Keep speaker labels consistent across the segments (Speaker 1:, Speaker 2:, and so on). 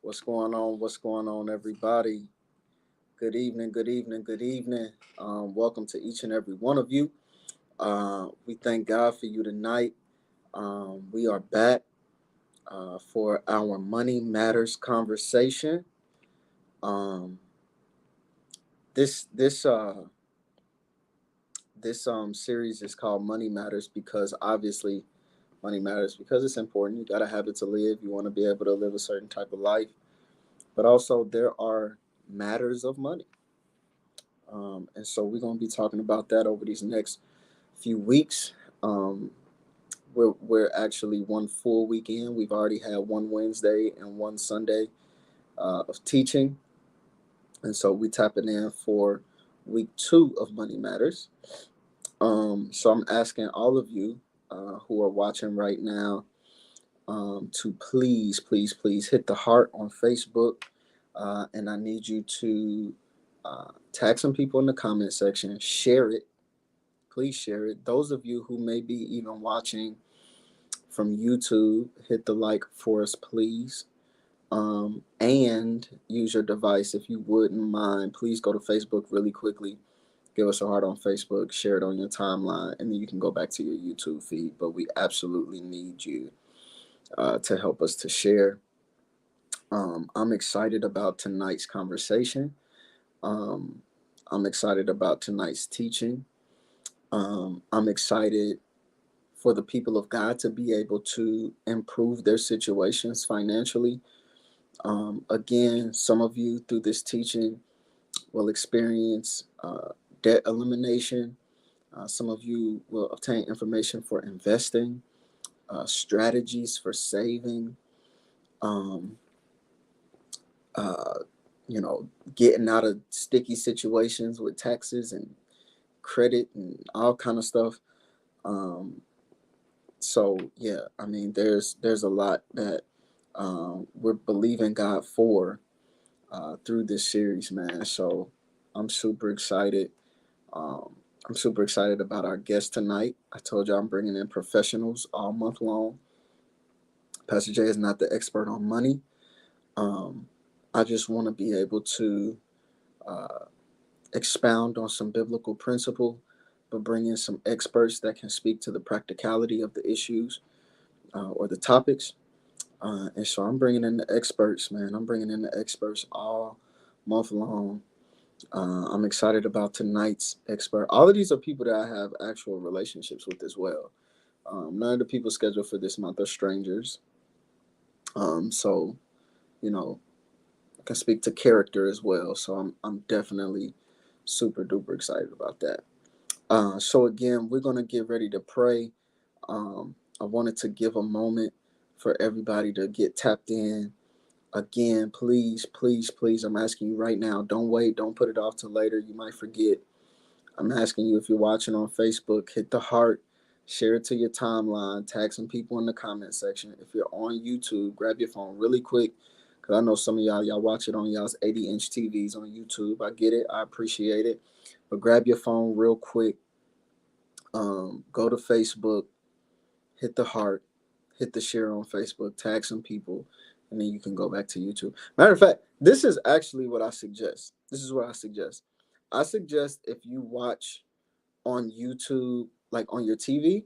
Speaker 1: What's going on? What's going on, everybody? Good evening, good evening, good evening. Welcome to each and every one of you. We thank God for you tonight. We are back for our Money Matters conversation. Um, this series is called Money Matters because obviously money matters because it's important. You got to have it to live. You want to be able to live a certain type of life, but also there are matters of money. And so we're going to be talking about that over these next few weeks. Um, we're actually one full weekend. We've already had one Wednesday and one Sunday of teaching. And so we tapping in for week 2 of Money Matters. So I'm asking all of you who are watching right now to please, please, please hit the heart on Facebook. And I need you to tag some people in the comment section, share it. Please share it. Those of you who may be even watching from YouTube, hit the like for us, please. And use your device if you wouldn't mind. Please go to Facebook really quickly. Give us a heart on Facebook, share it on your timeline, and then you can go back to your YouTube feed. But we absolutely need you to help us to share. I'm excited about tonight's conversation. Um, I'm excited about tonight's teaching. I'm excited for the people of God to be able to improve their situations financially. Again, some of you through this teaching will experience debt elimination. Some of you will obtain information for investing, strategies for saving, um, uh, getting out of sticky situations with taxes and credit and all kind of stuff. Um, so yeah, I mean, there's a lot that we're believing God for through this series, man. So I'm super excited. Um, I'm super excited about our guest tonight. I told you I'm bringing in professionals all month long. Pastor Jay is not the expert on money. Um, I just want to be able to uh, expound on some biblical principle, but bring in some experts that can speak to the practicality of the issues or the topics. And so I'm bringing in the experts, man. I'm bringing in the experts all month long. I'm excited about tonight's expert. All of these are people that I have actual relationships with as well. None of the people scheduled for this month are strangers. So, you know, I can speak to character as well. So I'm definitely super duper excited about that. So again, we're gonna get ready to pray. I wanted to give a moment for everybody to get tapped in. Again, please, please, please, I'm asking you right now, don't wait, don't put it off till later. You might forget. I'm asking you if you're watching on Facebook, hit the heart, share it to your timeline, tag some people in the comment section. If you're on YouTube, grab your phone really quick because I know some of y'all watch it on y'all's 80-inch TVs on YouTube. I get it. I appreciate it. But grab your phone real quick. Go to Facebook, hit the heart, hit the share on Facebook, tag some people, and then you can go back to YouTube. Matter of fact, this is actually what I suggest. This is what I suggest. I suggest if you watch on YouTube, like on your TV,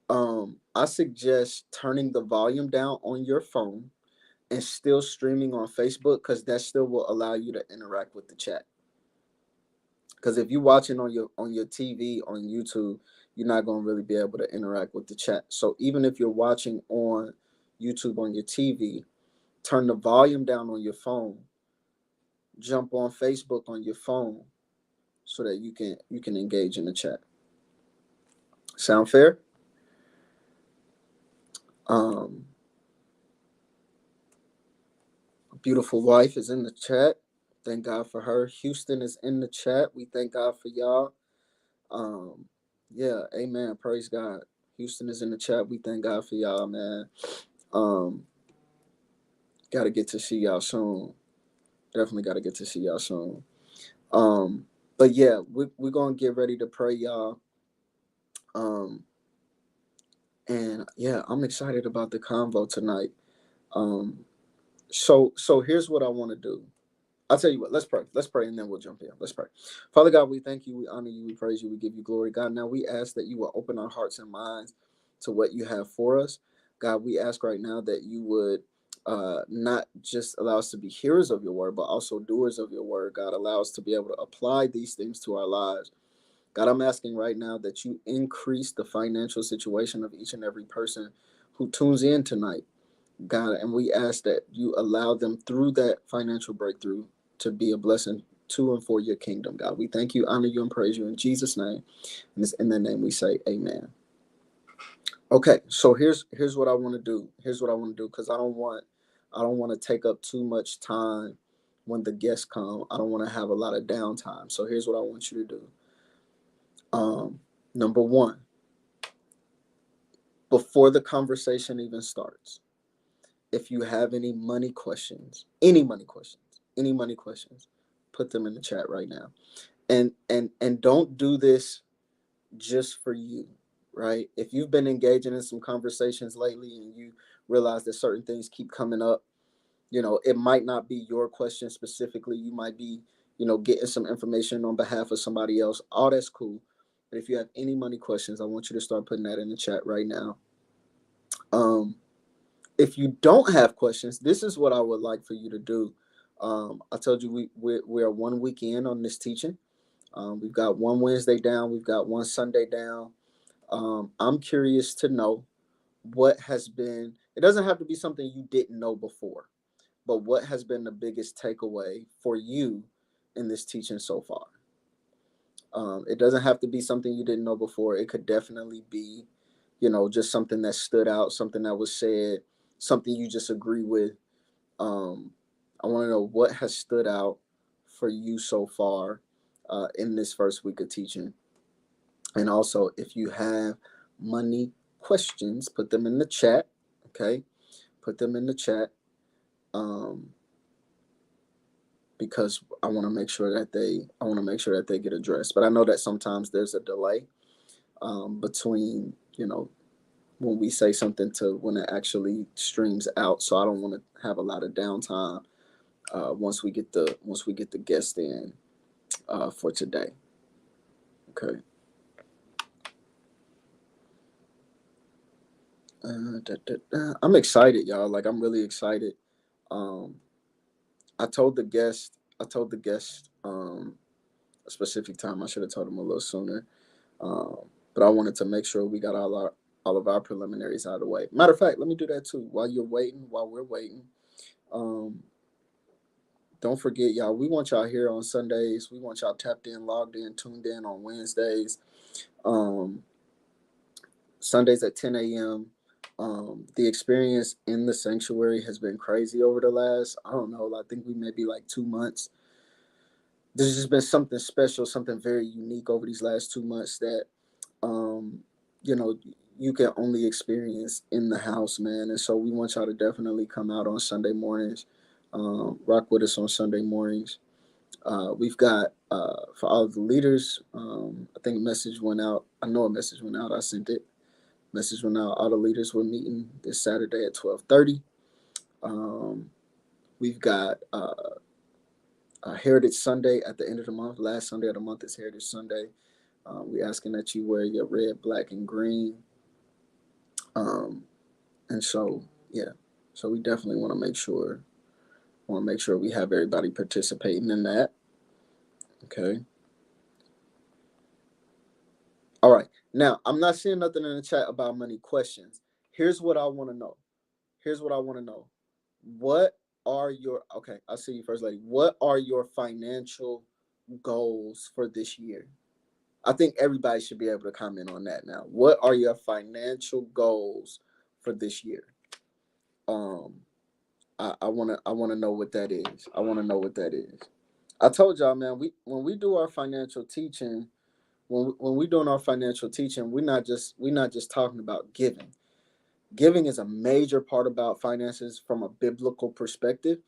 Speaker 1: I suggest turning the volume down on your phone and still streaming on Facebook because that still will allow you to interact with the chat. Because if you're watching on your TV on YouTube, you're not going to really be able to interact with the chat. So even if you're watching on YouTube on your TV, turn the volume down on your phone, jump on Facebook on your phone, so that you can engage in the chat. Sound fair? Um, Beautiful wife is in the chat. Thank God for her. Houston is in the chat. We thank God for y'all. Um, yeah, amen. Praise God. Houston is in the chat. We thank God for y'all, man. Um, Gotta get to see y'all soon. Definitely gotta get to see y'all soon. Um, but yeah, we're gonna get ready to pray, y'all. Um, and yeah, I'm excited about the convo tonight. Um, So here's what I want to do. I'll tell you what, let's pray. Let's pray and then we'll jump in. Let's pray. Father God, we thank you, we honor you, we praise you, we give you glory. God, now we ask that you will open our hearts and minds to what you have for us. God, we ask right now that you would not just allow us to be hearers of your word, but also doers of your word. God, allow us to be able to apply these things to our lives. God, I'm asking right now that you increase the financial situation of each and every person who tunes in tonight. God, and we ask that you allow them through that financial breakthrough to be a blessing to and for your kingdom, God. We thank you, honor you, and praise you in Jesus' name. And it's in that name we say amen. Okay, so here's what I want to do. Here's what I want to do because I don't want to take up too much time when the guests come. I don't want to have a lot of downtime. So here's what I want you to do. Number one, before the conversation even starts, if you have any money questions, put them in the chat right now. And don't do this just for you, right? If you've been engaging in some conversations lately and you realize that certain things keep coming up, it might not be your question specifically. You might be, getting some information on behalf of somebody else. All that's cool. But if you have any money questions, I want you to start putting that in the chat right now. If you don't have questions, this is what I would like for you to do. I told you we are 1 week in on this teaching. We've got one Wednesday down. We've got one Sunday down. I'm curious to know what has been, it doesn't have to be something you didn't know before, but what has been the biggest takeaway for you in this teaching so far? It doesn't have to be something you didn't know before. It could definitely be, just something that stood out, something that was said, something you just agree with. I want to know what has stood out for you so far in this first week of teaching. And also, if you have money questions, put them in the chat. Okay, put them in the chat because I want to make sure that they get addressed. But I know that sometimes there's a delay between when we say something to when it actually streams out. So I don't want to have a lot of downtime once we get the guest in for today. Okay. I'm excited, y'all. Like I'm really excited. Um, I told the guest a specific time. I should have told him a little sooner. Um, but I wanted to make sure we got all of our preliminaries out of the way. Matter of fact, let me do that too. While we're waiting, um, don't forget, y'all. We want y'all here on Sundays. We want y'all tapped in, logged in, tuned in on Wednesdays. Um, Sundays at 10 a.m. The experience in the sanctuary has been crazy over the last, I don't know, I think we maybe like 2 months. There's just been something special, something very unique over these last 2 months that, um, you know, you can only experience in the house, man. And so we want y'all to definitely come out on Sunday mornings, rock with us on Sunday mornings. We've got, for all of the leaders, I think a message went out. I know a message went out. I sent it. Message went out. All the leaders were meeting this Saturday at 12:30. We've got Heritage Sunday at the end of the month. Last Sunday of the month is Heritage Sunday. We're asking that you wear your red, black, and green. And so, yeah. So we definitely want to make sure we have everybody participating in that. Okay. All right. Now, I'm not seeing nothing in the chat about money questions. Here's what I want to know. What are your, okay, I'll see you first, lady. What are your financial goals for this year? I think everybody should be able to comment on that now. What are your financial goals for this year? I wanna know what that is. I told y'all, man, when we do our financial teaching, when we doing our financial teaching, we're not just talking about giving. Giving is a major part about finances from a biblical perspective,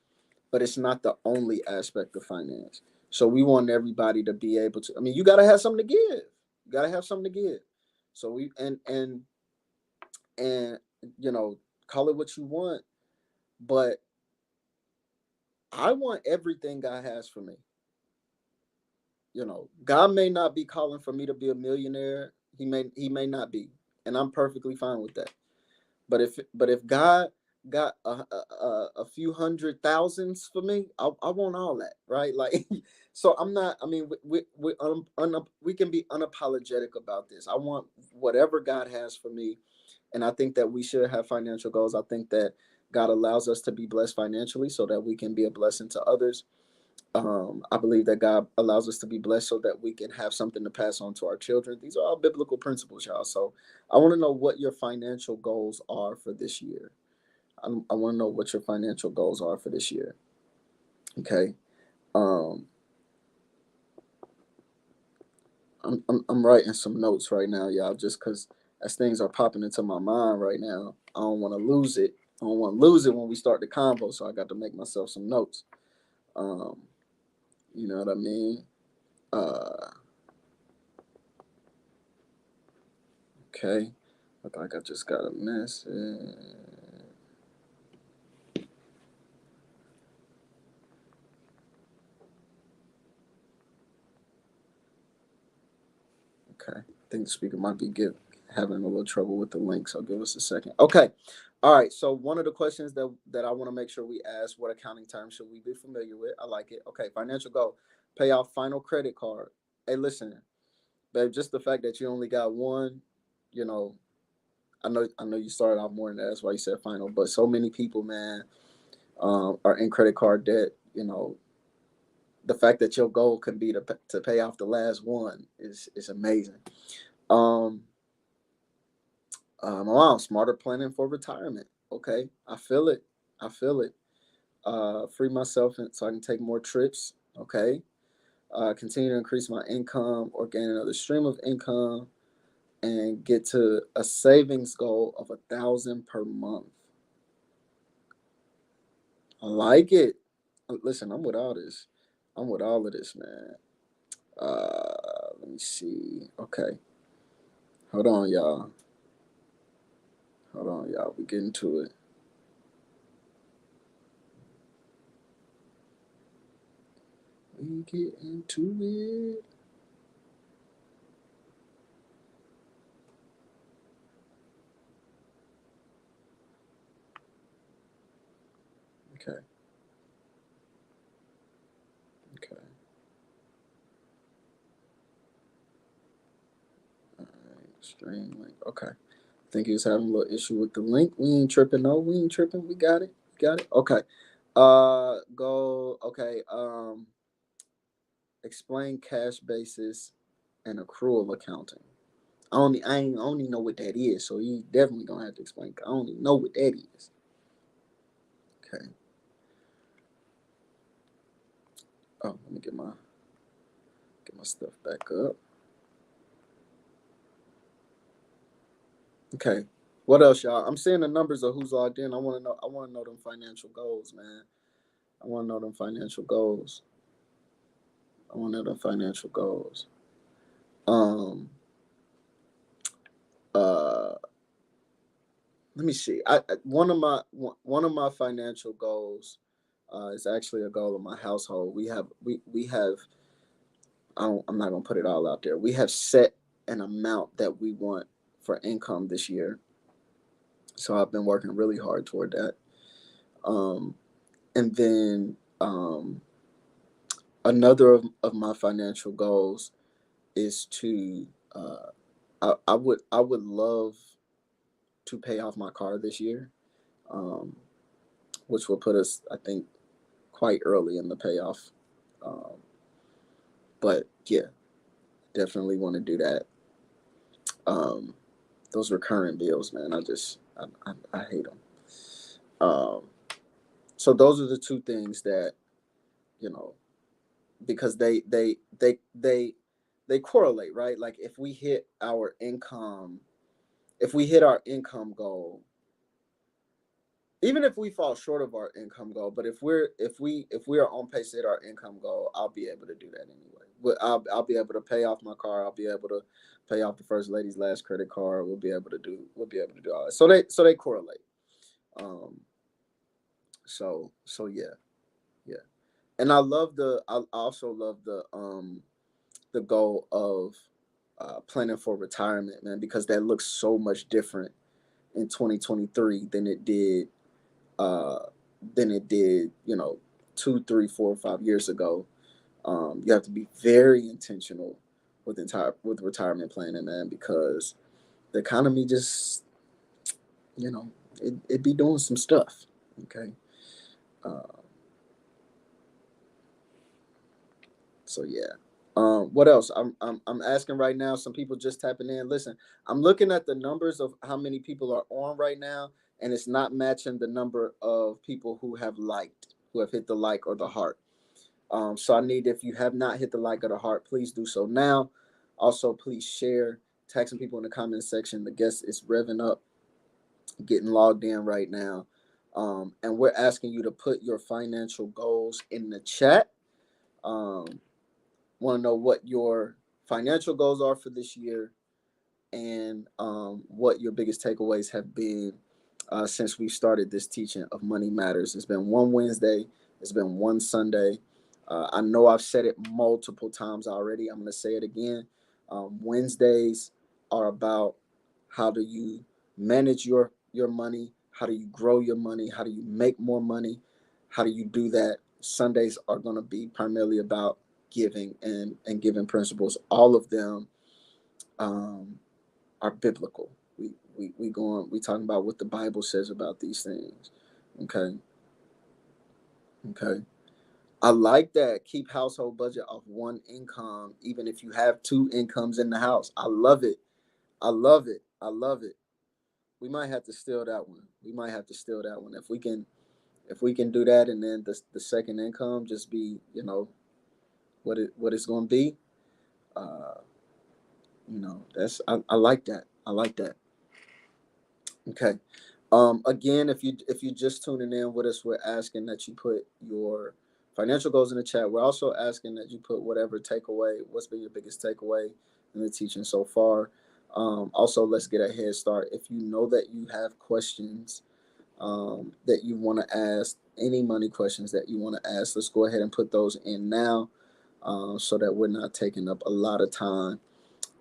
Speaker 1: but it's not the only aspect of finance. So we want everybody to be able to. I mean, you got to have something to give. You got to have something to give. So we and call it what you want, but I want everything God has for me. You know, God may not be calling for me to be a millionaire. He may not be, and I'm perfectly fine with that. But if God got a few hundred thousands for me, I want all that, right? Like, so I'm not. I mean, we can be unapologetic about this. I want whatever God has for me, and I think that we should have financial goals. I think that God allows us to be blessed financially so that we can be a blessing to others. I believe that God allows us to be blessed so that we can have something to pass on to our children. These are all biblical principles, y'all. So I want to know what your financial goals are for this year. I want to know what your financial goals are for this year. Okay. Um, I'm writing some notes right now, y'all, just because as things are popping into my mind right now, I don't want to lose it. I don't want to lose it when we start the convo, so I got to make myself some notes. Um, you know what I mean? Uh, okay. Look like I just got a message. Okay. I think the speaker might be having a little trouble with the link, so give us a second. Okay. All right. So one of the questions that I want to make sure we ask, what accounting terms should we be familiar with? I like it. Okay. Financial goal. Pay off final credit card. Hey, listen, babe, just the fact that you only got one, you know, I know you started off more than that. That's why you said final. But so many people, man, are in credit card debt. You know, the fact that your goal can be to pay off the last one is amazing. Um, my mom, smarter planning for retirement. Okay, I feel it. I feel it. Free myself so I can take more trips. Okay. Continue to increase my income or gain another stream of income and get to a savings goal of 1,000 per month. I like it. Listen, I'm with all this. I'm with all of this, man. Let me see. Okay. Hold on, y'all. Hold on, y'all. We getting to it. We get into it. Okay. Okay. All right. Stream link. Okay. I think he was having a little issue with the link. We ain't tripping. No, we ain't tripping. We got it. Got it. Okay. Go. Okay. Explain cash basis and accrual accounting. I don't even know what that is, so you definitely gonna have to explain. I don't even know what that is. Okay. Oh, let me get my stuff back up. Okay. What else, y'all? I'm seeing the numbers of who's logged in. I wanna know them financial goals, man. I wanna know them financial goals. I wanna know them financial goals. Um uh let me see. One of my financial goals is actually a goal of my household. We have I'm not gonna put it all out there. We have set an amount that we want for income this year. So I've been working really hard toward that. Um, and then another of my financial goals is to I would love to pay off my car this year, um, which will put us, I think, quite early in the payoff. Um, but yeah, definitely want to do that. Um, those recurring bills, man, I hate them. Um, so those are the two things that, you know, because they correlate, right? Like if we hit our income goal, even if we fall short of our income goal, but if we are on pace to hit our income goal, I'll be able to do that anyway. I'll be able to pay off my car. I'll be able to pay off the first lady's last credit card. We'll be able to do all that. So they correlate. Um, so yeah. Yeah. And I also love the goal of planning for retirement, man, because that looks so much different in 2023 uh, than it did, 2, 3, 4, 5 years ago. You have to be very intentional with retirement planning, man, because the economy just, you know, it be doing some stuff. Okay. Uh, so yeah. What else? I'm asking right now. Some people just tapping in. Listen, I'm looking at the numbers of how many people are on right now, and it's not matching the number of people who have hit the like or the heart. So I need, if you have not hit the like or the heart, please do so now. Also, please share, tag some people in the comment section. The guest is revving up, getting logged in right now. And we're asking you to put your financial goals in the chat. Um, Want to know what your financial goals are for this year, and what your biggest takeaways have been since we started this teaching of Money Matters. It's been one Wednesday, it's been one Sunday. I know I've said it multiple times already. I'm going to say it again. Wednesdays are about how do you manage your money, how do you grow your money, how do you make more money, how do you do that. Sundays are going to be primarily about giving and giving principles. All of them um, are biblical. We talking about what the Bible says about these things. Okay, okay. I like that. Keep household budget off one income, even if you have two incomes in the house. I love it. I love it. I love it. We might have to steal that one. We might have to steal that one. If we can do that, and then the second income just be, what it's going to be. Uh, that's I like that. I like that. Okay. Again, if you just tuning in with us, we're asking that you put your financial goals in the chat. We're also asking that you put what's been your biggest takeaway in the teaching so far. Also, let's get a head start. If you know that you have questions that you want to ask, any money questions that you want to ask, let's go ahead and put those in now, so that we're not taking up a lot of time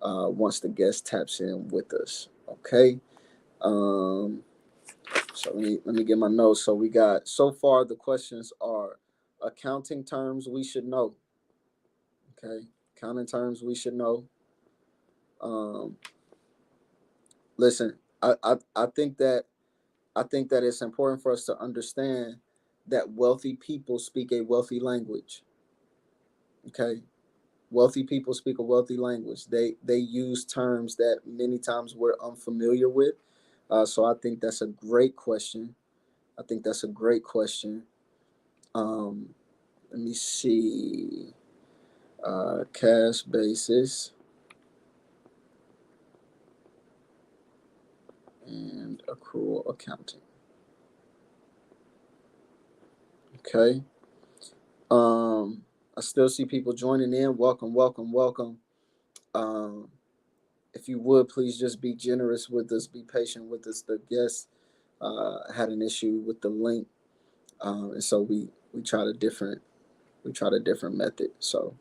Speaker 1: once the guest taps in with us. Okay. Um, so let me get my notes. So we got, so far the questions are accounting terms we should know. Okay, accounting terms we should know. Um, Listen, I think that it's important for us to understand that wealthy people speak a wealthy language. Okay, wealthy people speak a wealthy language. They use terms that many times we're unfamiliar with. So I think that's a great question. I think that's a great question. Um, Let me see. Cash basis and accrual accounting. Okay. I still see people joining in. Welcome, welcome, welcome. Um, if you would please just be generous with us, be patient with us. The guest had an issue with the link, and so we tried a different method. So,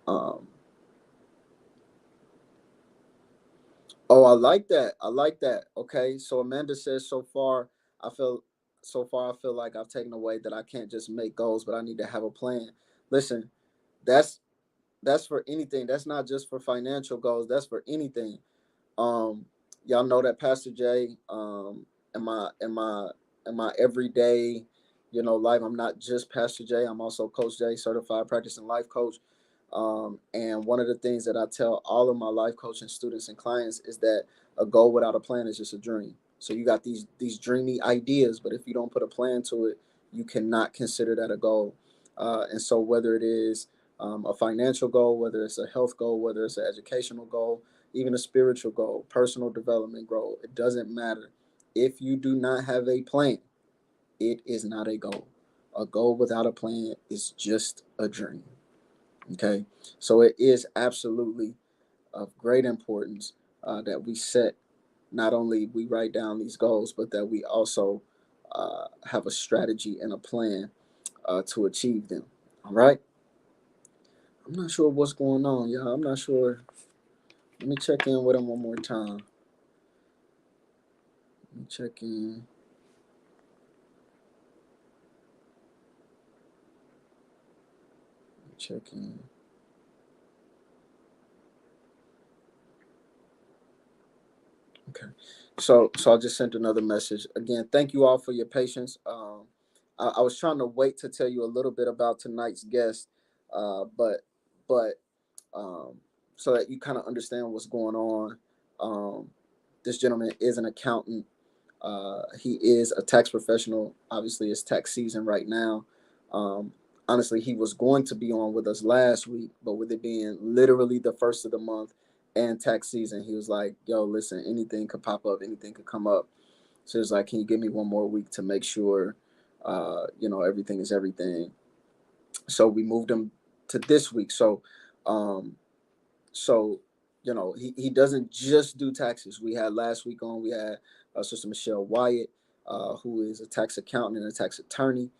Speaker 1: um, oh, I like that. I like that. Okay. So Amanda says, I feel I feel like I've taken away that I can't just make goals, but I need to have a plan. Listen, that's that's for anything. That's not just for financial goals. That's for anything. Um, y'all know that Pastor Jay, in my everyday, life, I'm not just Pastor Jay. I'm also Coach Jay, certified practicing life coach. And one of the things that I tell all of my life coaching students and clients is that a goal without a plan is just a dream. So you got these dreamy ideas, but if you don't put a plan to it, you cannot consider that a goal. And so whether it is a financial goal, whether it's a health goal, whether it's an educational goal, even a spiritual goal, personal development goal, it doesn't matter. If you do not have a plan, it is not a goal. A goal without a plan is just a dream. Okay, so it is absolutely of great importance that we set, not only we write down these goals, but that we also have a strategy and a plan to achieve them. All right. I'm not sure what's going on, y'all. I'm not sure. Let me check in with him one more time. Let me check in. Check in. Okay. So I just sent another message. Again, thank you all for your patience. I was trying to wait to tell you a little bit about tonight's guest, but um, so that you kind of understand what's going on. Um, this gentleman is an accountant. He is a tax professional. Obviously, it's tax season right now. Um, Honestly, he was going to be on with us last week, but with it being literally the first of the month and tax season, he was like, "Yo, listen, anything could pop up, anything could come up." So it's like, "Can you give me one more week to make sure, everything is everything?" So we moved him to this week. Um, so he doesn't just do taxes. We had last week on, we had Sister Michelle Wyatt, who is a tax accountant and a tax attorney,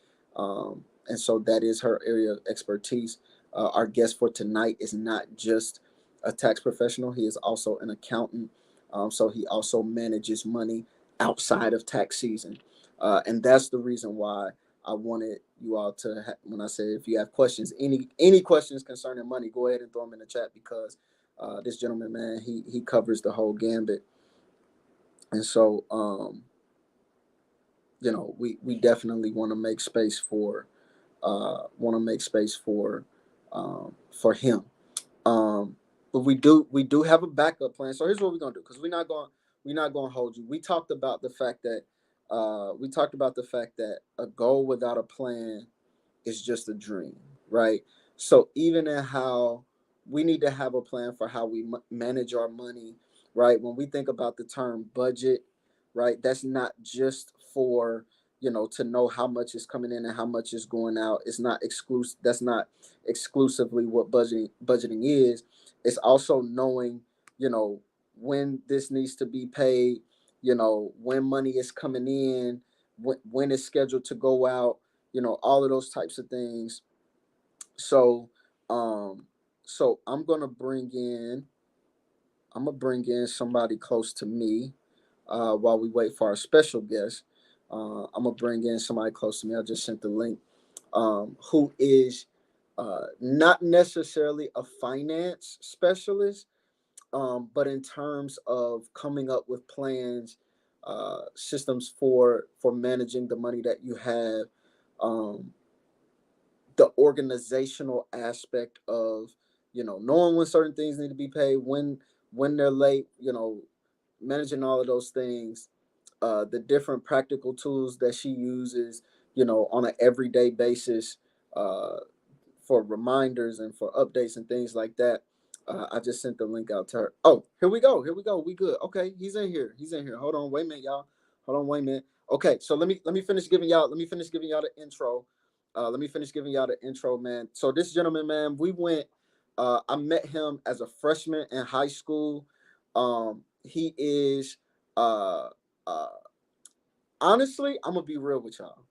Speaker 1: and so that is her area of expertise. Our guest for tonight is not just a tax professional, he is also an accountant. So he also manages money outside of tax season, and that's the reason why I wanted you all to when I said, if you have questions, any questions concerning money, go ahead and throw them in the chat, because this gentleman, man, he covers the whole gambit. And so we definitely want to make space for for him. But we do have a backup plan. So here's what we're gonna do, because we're not gonna hold you. We talked about the fact that a goal without a plan is just a dream, right? So even in how we need to have a plan for how we manage our money, right? When we think about the term budget, right, that's not just for to know how much is coming in and how much is going out. It's not exclusive. That's not exclusively what budgeting is. It's also knowing, you know, when this needs to be paid, when money is coming in, when it's scheduled to go out, all of those types of things. So, um, so I'm gonna bring in somebody close to me, while we wait for our special guest. I'm gonna bring in somebody close to me. I just sent the link, who is not necessarily a finance specialist, but in terms of coming up with plans, systems for managing the money that you have, um, the organizational aspect of knowing when certain things need to be paid, when they're late, managing all of those things, the different practical tools that she uses, on an everyday basis, uh, for reminders and for updates and things like that. I just sent the link out to her. Oh, here we go. Here we go. We good. Okay, he's in here. He's in here. Hold on, wait a minute, y'all. Hold on, wait a minute. Okay, so let me finish giving y'all. Let me finish giving y'all the intro. Let me finish giving y'all the intro, man. So this gentleman, man, we went. I met him as a freshman in high school. He is. Uh, uh, Honestly, I'm gonna be real with y'all.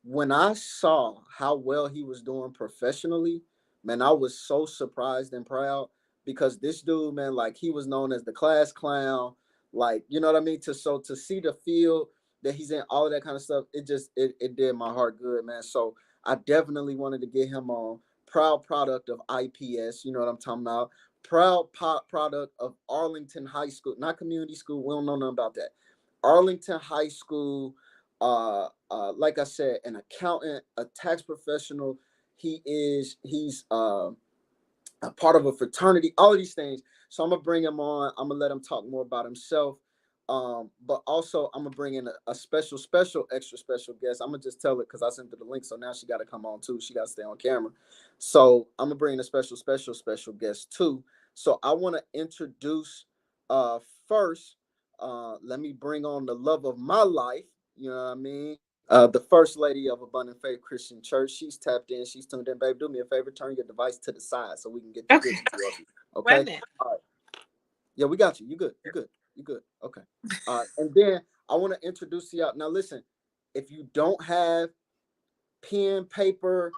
Speaker 1: When I saw how well he was doing professionally, man, I was so surprised and proud, because this dude, man, like, he was known as the class clown, like, you know what I mean? To see the field that he's in, all of that kind of stuff, it did my heart good, man. So I definitely wanted to get him on. Proud product of IPS, you know what I'm talking about. Proud product of Arlington High School, not community school. We don't know nothing about that. Arlington High School, like I said, an accountant, a tax professional. He's a part of a fraternity, all of these things. So I'm gonna bring him on. I'm gonna let him talk more about himself. But also I'm gonna bring in a special, extra special guest. I'm gonna just tell it because I sent her the link. So now she got to come on too. She got to stay on camera. So I'm gonna bring in a special guest too. So I want to introduce, first. Let me bring on the love of my life. You know what I mean? The first lady of Abundant Faith Christian Church. She's tapped in. She's tuned in. Babe, do me a favor. Turn your device to the side so we can get the good
Speaker 2: Okay.
Speaker 1: view of you.
Speaker 2: Wait a
Speaker 1: Okay?
Speaker 2: minute.
Speaker 1: All right. Yeah, we got you. You good. You good. You good. Okay. And then I want to introduce you out. Now, listen, if you don't have pen, paper,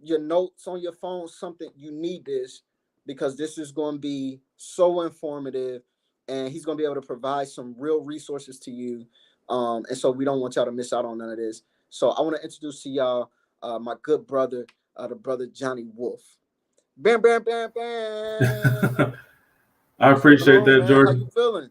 Speaker 1: your notes on your phone, something. You need this because this is going to be so informative, and he's going to be able to provide some real resources to you. And so we don't want y'all to miss out on none of this. So I want to introduce to y'all my good brother, the brother Johnny Wolf. Bam, bam, bam, bam.
Speaker 2: I
Speaker 1: What's going
Speaker 2: appreciate
Speaker 1: on,
Speaker 2: that,
Speaker 1: man? How you
Speaker 2: Jordan.
Speaker 1: feeling?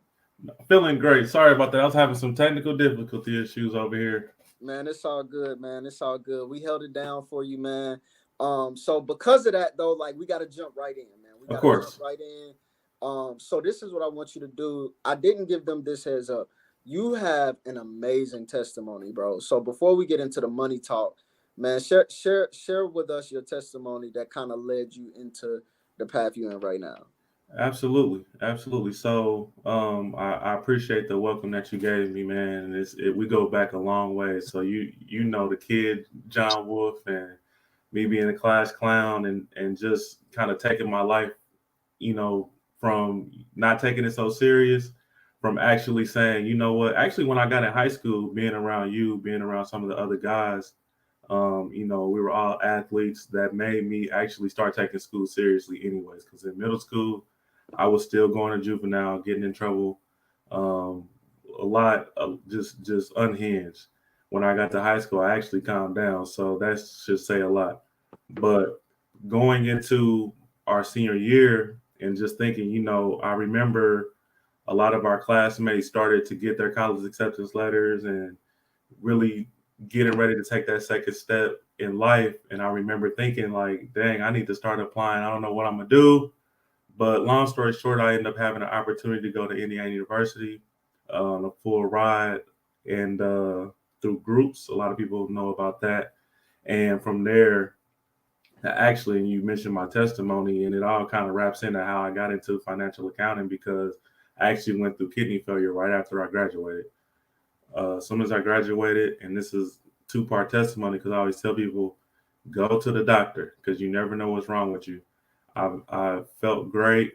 Speaker 2: Feeling great. Sorry about that. I was having some technical difficulty issues over here.
Speaker 1: Man, it's all good, man. It's all good. We held it down for you, man. So because of that, though, like we got to jump right in, man. We
Speaker 2: Of
Speaker 1: got to jump
Speaker 2: course.
Speaker 1: right in. So this is what I want you to do. I didn't give them this heads up. You have an amazing testimony, bro. So before we get into the money talk, man, share with us your testimony that kind of led you into the path you're in right now.
Speaker 2: Absolutely. Absolutely. So I appreciate the welcome that you gave me, man. And we go back a long way. So you know the kid John Wolf and me being a class clown and just kind of taking my life, you know, from not taking it so serious, from actually saying, you know what, actually when I got in high school, being around you, being around some of the other guys, we were all athletes that made me actually start taking school seriously anyways. Because in middle school, I was still going to juvenile, getting in trouble, um, a lot, just unhinged. When I got to high school, I actually calmed down. So that should say a lot. But going into our senior year and just thinking, I remember a lot of our classmates started to get their college acceptance letters and really getting ready to take that second step in life. And I remember thinking, like, dang, I need to start applying. I don't know what I'm going to do. But long story short, I ended up having an opportunity to go to Indiana University on a full ride and through groups. A lot of people know about that. And from there, actually, you mentioned my testimony, and it all kind of wraps into how I got into financial accounting because I actually went through kidney failure right after I graduated. As soon as I graduated, and this is two-part testimony because I always tell people, go to the doctor because you never know what's wrong with you. I felt great.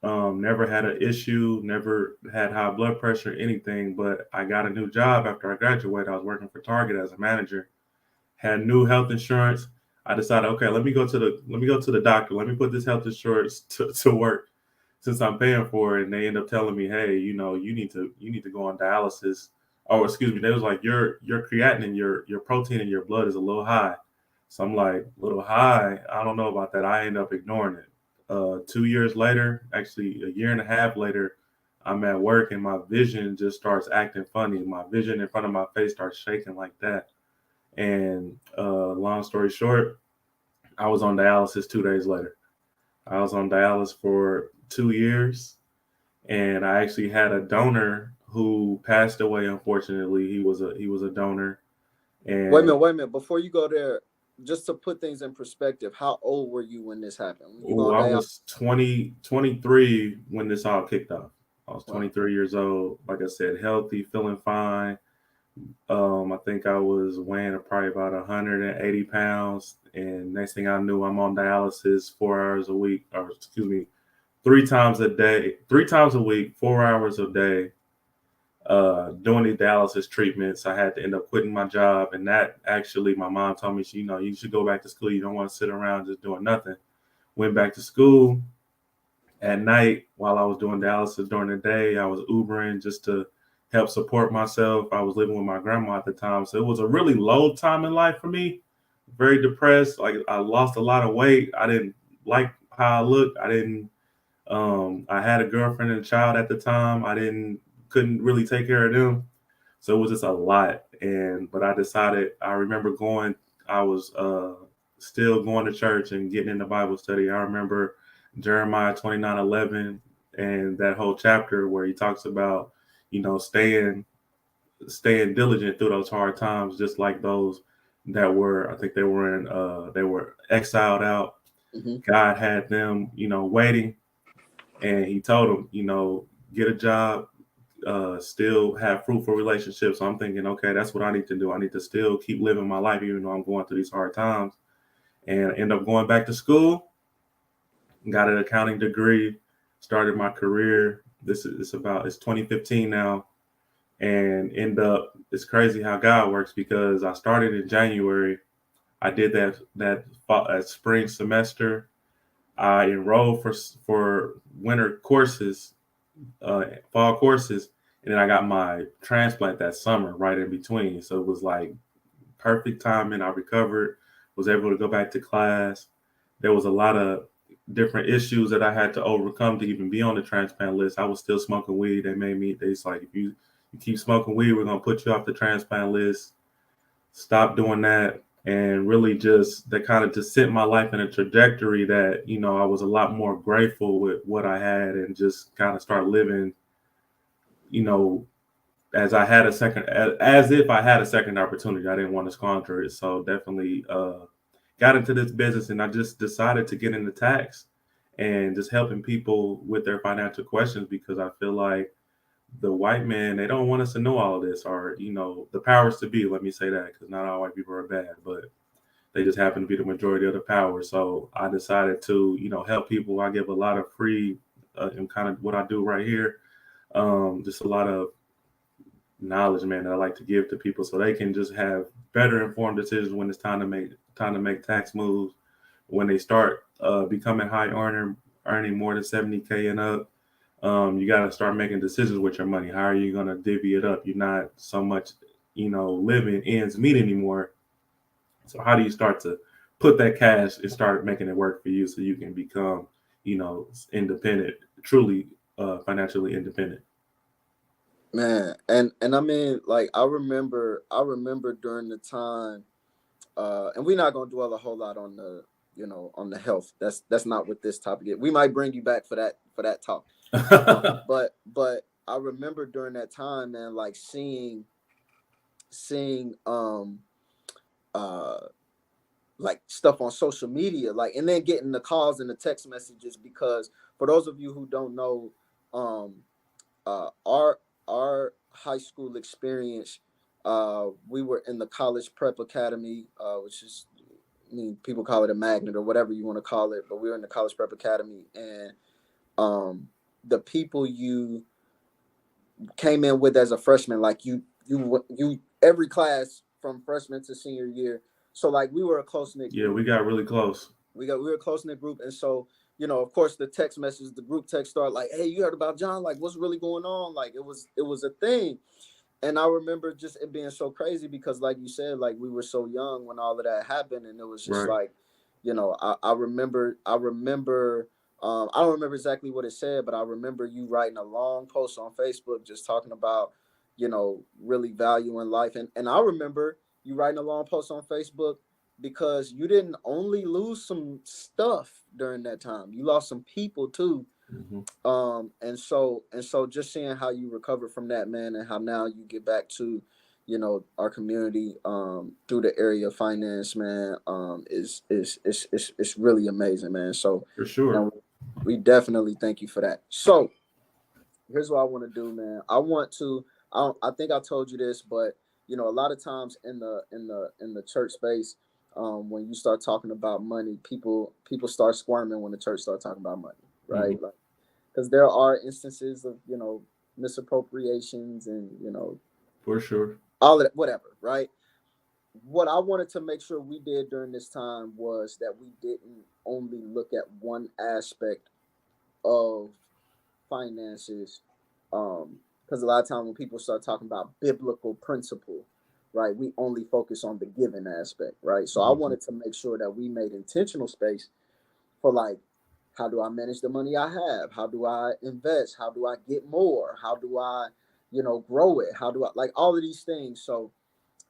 Speaker 2: Never had an issue, never had high blood pressure, anything. But I got a new job after I graduated. I was working for Target as a manager. Had new health insurance. I decided, okay, let me go to the doctor. Let me put this health insurance to work since I'm paying for it. And they end up telling me, hey, you need to go on dialysis. Oh, excuse me. They was like, your creatinine, your protein in your blood is a little high. So I'm like, little high. I don't know about that. I end up ignoring it. 2 years later, actually a year and a half later, I'm at work and my vision just starts acting funny. My vision in front of my face starts shaking like that. And long story short, I was on dialysis 2 days later. I was on dialysis for 2 years, and I actually had a donor who passed away. Unfortunately, he was a donor, and
Speaker 1: Wait a minute. Before you go there, just to put things in perspective, how old were you when this happened? When you
Speaker 2: oh,
Speaker 1: on
Speaker 2: I
Speaker 1: day?
Speaker 2: was 23 when this all kicked off. I was
Speaker 1: Wow.
Speaker 2: 23 years old. Like I said, healthy, feeling fine. I think I was weighing probably about 180 pounds. And next thing I knew, I'm on dialysis 4 hours a week, or excuse me, 3 times a day, 3 times a week, 4 hours a day, doing these dialysis treatments. I had to end up quitting my job. And that actually, my mom told me, you should go back to school. You don't want to sit around just doing nothing. Went back to school at night while I was doing dialysis during the day. I was Ubering just to help support myself. I was living with my grandma at the time. So it was a really low time in life for me. Very depressed. Like I lost a lot of weight. I didn't like how I looked. I had a girlfriend and a child at the time. Couldn't really take care of them. So it was just a lot. But I decided, I remember I was still going to church and getting into Bible study. I remember Jeremiah 29:11 and that whole chapter where he talks about, staying diligent through those hard times, just like those that were, I think they were exiled out.
Speaker 1: Mm-hmm.
Speaker 2: God had them, waiting, and he told them, get a job, still have fruitful relationships. So I'm thinking, okay, that's what I need to do. I need to still keep living my life, even though I'm going through these hard times. And I end up going back to school, got an accounting degree, started my career. It's 2015 now, and end up, it's crazy how God works because I started in January. I did that spring semester. I enrolled for winter courses, fall courses, and then I got my transplant that summer right in between. So it was like perfect timing. I recovered, was able to go back to class. There was a lot of different issues that I had to overcome to even be on the transplant list. I was still smoking weed. They's like, if you keep smoking weed, we're gonna put you off the transplant list. Stop doing that. And really just that kind of just sent my life in a trajectory that, I was a lot more grateful with what I had and just kind of start living, you know, as if I had a second opportunity. I didn't want to squander it. So definitely got into this business, and I just decided to get into tax and just helping people with their financial questions, because I feel like the white man, they don't want us to know all of this, or, the powers to be, let me say that, because not all white people are bad, but they just happen to be the majority of the power. So I decided to, help people. I give a lot of free, and kind of what I do right here, just a lot of knowledge, man, that I like to give to people so they can just have better informed decisions when it's time to make tax moves. When they start becoming high earning more than 70K and up, you got to start making decisions with your money. How are you going to divvy it up? You're not so much, living ends meet anymore. So how do you start to put that cash and start making it work for you so you can become, independent, truly financially independent?
Speaker 1: Man, and I mean, like, I remember during the time, and we're not gonna dwell a whole lot on the, on the health. That's not what this topic is. We might bring you back for that talk. But I remember during that time, man, like seeing uh like stuff on social media, like, and then getting the calls and the text messages, because for those of you who don't know, um our high school experience, we were in the college prep academy, which is, I mean, people call it a magnet or whatever you want to call it, but we were in the college prep academy, and the people you came in with as a freshman, like you every class from freshman to senior year. So like we were a close knit
Speaker 2: Yeah,
Speaker 1: group.
Speaker 2: we got really close.
Speaker 1: We were a close knit group, and so, of course, the text messages, the group text started like, "Hey, you heard about John? Like, what's really going on?" Like, it was a thing. And I remember just it being so crazy because, like you said, like we were so young when all of that happened, and it was just
Speaker 2: Right.
Speaker 1: like, I remember. I don't remember exactly what it said, but I remember you writing a long post on Facebook just talking about, really valuing life, and I remember you writing a long post on Facebook because you didn't only lose some stuff during that time, you lost some people too.
Speaker 2: Hmm.
Speaker 1: And so just seeing how you recover from that, man, and how now you get back to, our community, through the area of finance, man, is really amazing, man. So,
Speaker 2: For sure.
Speaker 1: man, we definitely thank you for that. So here's what I want to do, man. I think I told you this, but, a lot of times in the church space, when you start talking about money, people start squirming when the church start talking about money,
Speaker 2: Hmm.
Speaker 1: right? Like, because there are instances of, misappropriations and,
Speaker 2: For sure.
Speaker 1: all of that, whatever, right? What I wanted to make sure we did during this time was that we didn't only look at one aspect of finances, because a lot of times when people start talking about biblical principle, right, we only focus on the giving aspect, right? So I
Speaker 2: Hmm.
Speaker 1: wanted to make sure that we made intentional space for, like, how do I manage the money I have? How do I invest? How do I get more? How do I, grow it? How do I, like, all of these things? So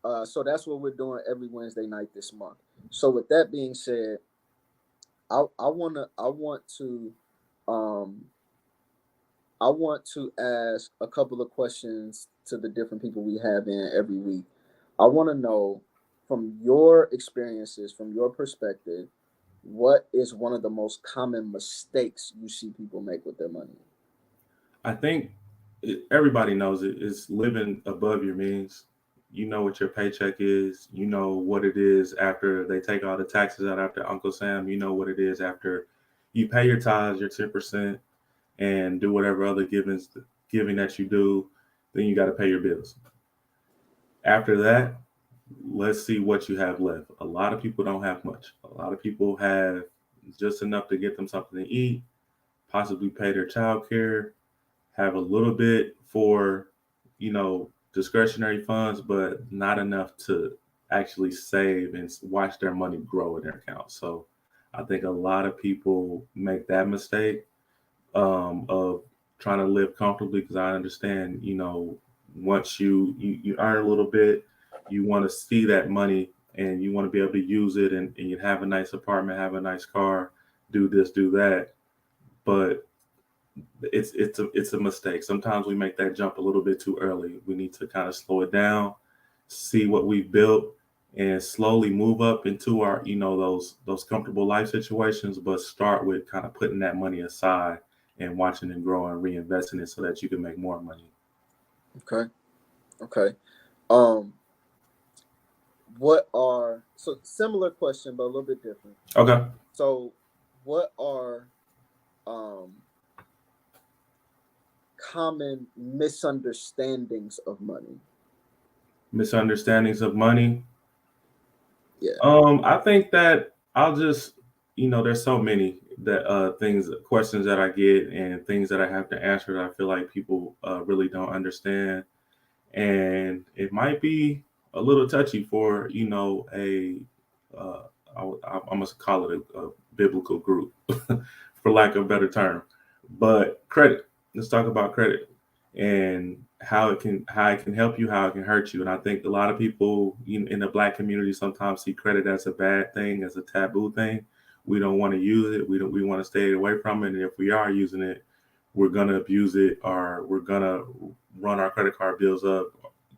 Speaker 1: that's what we're doing every Wednesday night this month. So with that being said, um I want to ask a couple of questions to the different people we have in every week. I want to know, from your experiences, from your perspective, what is one of the most common mistakes you see people make with their money?
Speaker 2: I think everybody knows it. It's living above your means. You know what your paycheck is. You know what it is after they take all the taxes out after Uncle Sam. You know what it is after you pay your tithes, your 10%, and do whatever other giving that you do. Then you got to pay your bills. After that, let's see what you have left. A lot of people don't have much. A lot of people have just enough to get them something to eat, possibly pay their child care, have a little bit for, discretionary funds, but not enough to actually save and watch their money grow in their account. So I think a lot of people make that mistake, of trying to live comfortably, because I understand, once you earn a little bit, you want to see that money and you want to be able to use it, and you have a nice apartment, have a nice car, do this, do that. But it's a mistake. Sometimes we make that jump a little bit too early. We need to kind of slow it down, see what we've built, and slowly move up into our, those comfortable life situations, but start with kind of putting that money aside and watching it grow and reinvesting it so that you can make more money.
Speaker 1: Okay. Okay. Um, what are so similar question, but a little bit different.
Speaker 2: Okay.
Speaker 1: So, what are um common misunderstandings of money?
Speaker 2: Misunderstandings of money.
Speaker 1: Yeah.
Speaker 2: I think that I'll just, there's so many that things, questions that I get and things that I have to answer that I feel like people really don't understand, and it might be a little touchy for, a uh, I must call it a biblical group, for lack of a better term. But credit. Let's talk about credit and how it can help you, how it can hurt you. And I think a lot of people in the Black community sometimes see credit as a bad thing, as a taboo thing. We don't want to use it. We want to stay away from it. And if we are using it, we're gonna abuse it, or we're gonna run our credit card bills up,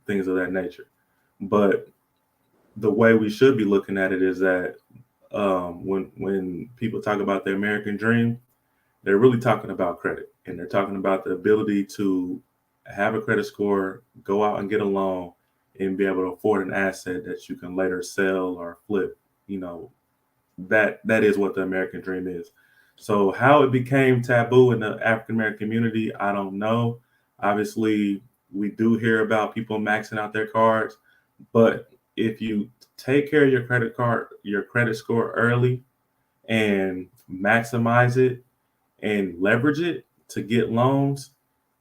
Speaker 2: things of that nature. But the way we should be looking at it is that, when people talk about the American dream, they're really talking about credit, and they're talking about the ability to have a credit score, go out and get a loan, and be able to afford an asset that you can later sell or flip. You know, that is what the American dream is. So how it became taboo in the African American community, I don't know. Obviously, we do hear about people maxing out their cards, but if you take care of your credit score early, and maximize it and leverage it to get loans,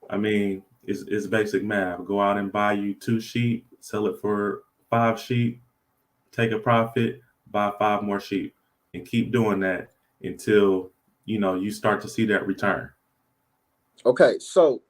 Speaker 2: I mean, it's basic math. Go out and buy you 2 sheep, sell it for 5 sheep, take a profit, buy 5 more sheep, and keep doing that until you start to see that return.
Speaker 1: Okay. So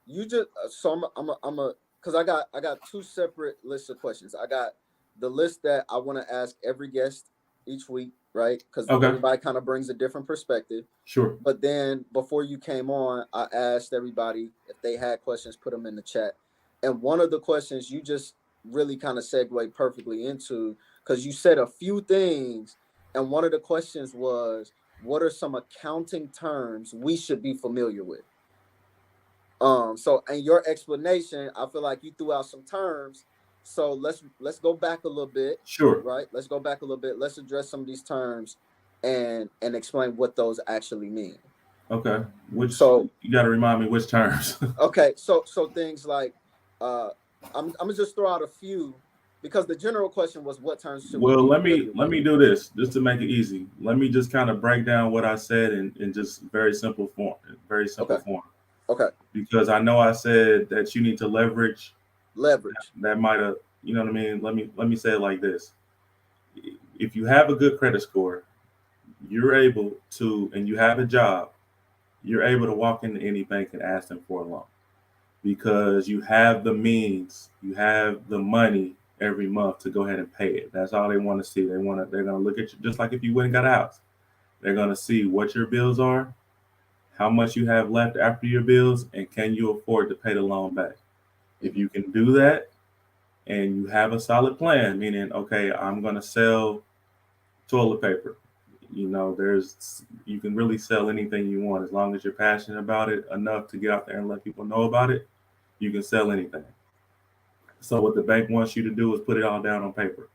Speaker 1: you just so I'm a because I got two separate lists of questions. I got the list that I want to ask every guest each week, right? Because
Speaker 2: Okay,
Speaker 1: everybody kind of brings a different perspective.
Speaker 2: sure.
Speaker 1: But then before you came on, I asked everybody if they had questions, put them in the chat. And one of the questions you just really kind of segued perfectly into, because you said a few things. And one of the questions was, what are some accounting terms we should be familiar with? So in your explanation, I feel like you threw out some terms. So let's go back a little bit,
Speaker 2: Sure.
Speaker 1: right? Let's go back a little bit. Let's address some of these terms and explain what those actually mean.
Speaker 2: Okay. Which
Speaker 1: So
Speaker 2: you got to remind me which terms.
Speaker 1: okay, so things like uh I'm gonna just throw out a few because the general question was what terms should we
Speaker 2: Well,
Speaker 1: be
Speaker 2: let me
Speaker 1: familiar
Speaker 2: let
Speaker 1: with?
Speaker 2: me do this just to make it easy. Let me just kind of break down what I said in just very simple form,
Speaker 1: Okay, okay.
Speaker 2: because I know I said that you need to leverage.
Speaker 1: Leverage.
Speaker 2: That might have, you know what I mean. Let me say it like this: if you have a good credit score, you're able to, and you have a job, you're able to walk into any bank and ask them for a loan, because you have the means, you have the money every month to go ahead and pay it. That's all they want to see. They're gonna look at you just like if you went and got a house. They're gonna see what your bills are, how much you have left after your bills, and can you afford to pay the loan back. If
Speaker 1: Hmm.
Speaker 2: you can do that and you have a solid plan, meaning, okay, I'm gonna sell toilet paper. There's you can really sell anything you want as long as you're passionate about it enough to get out there and let people know about it. You can sell anything. So what the bank wants you to do is put it all down on paper.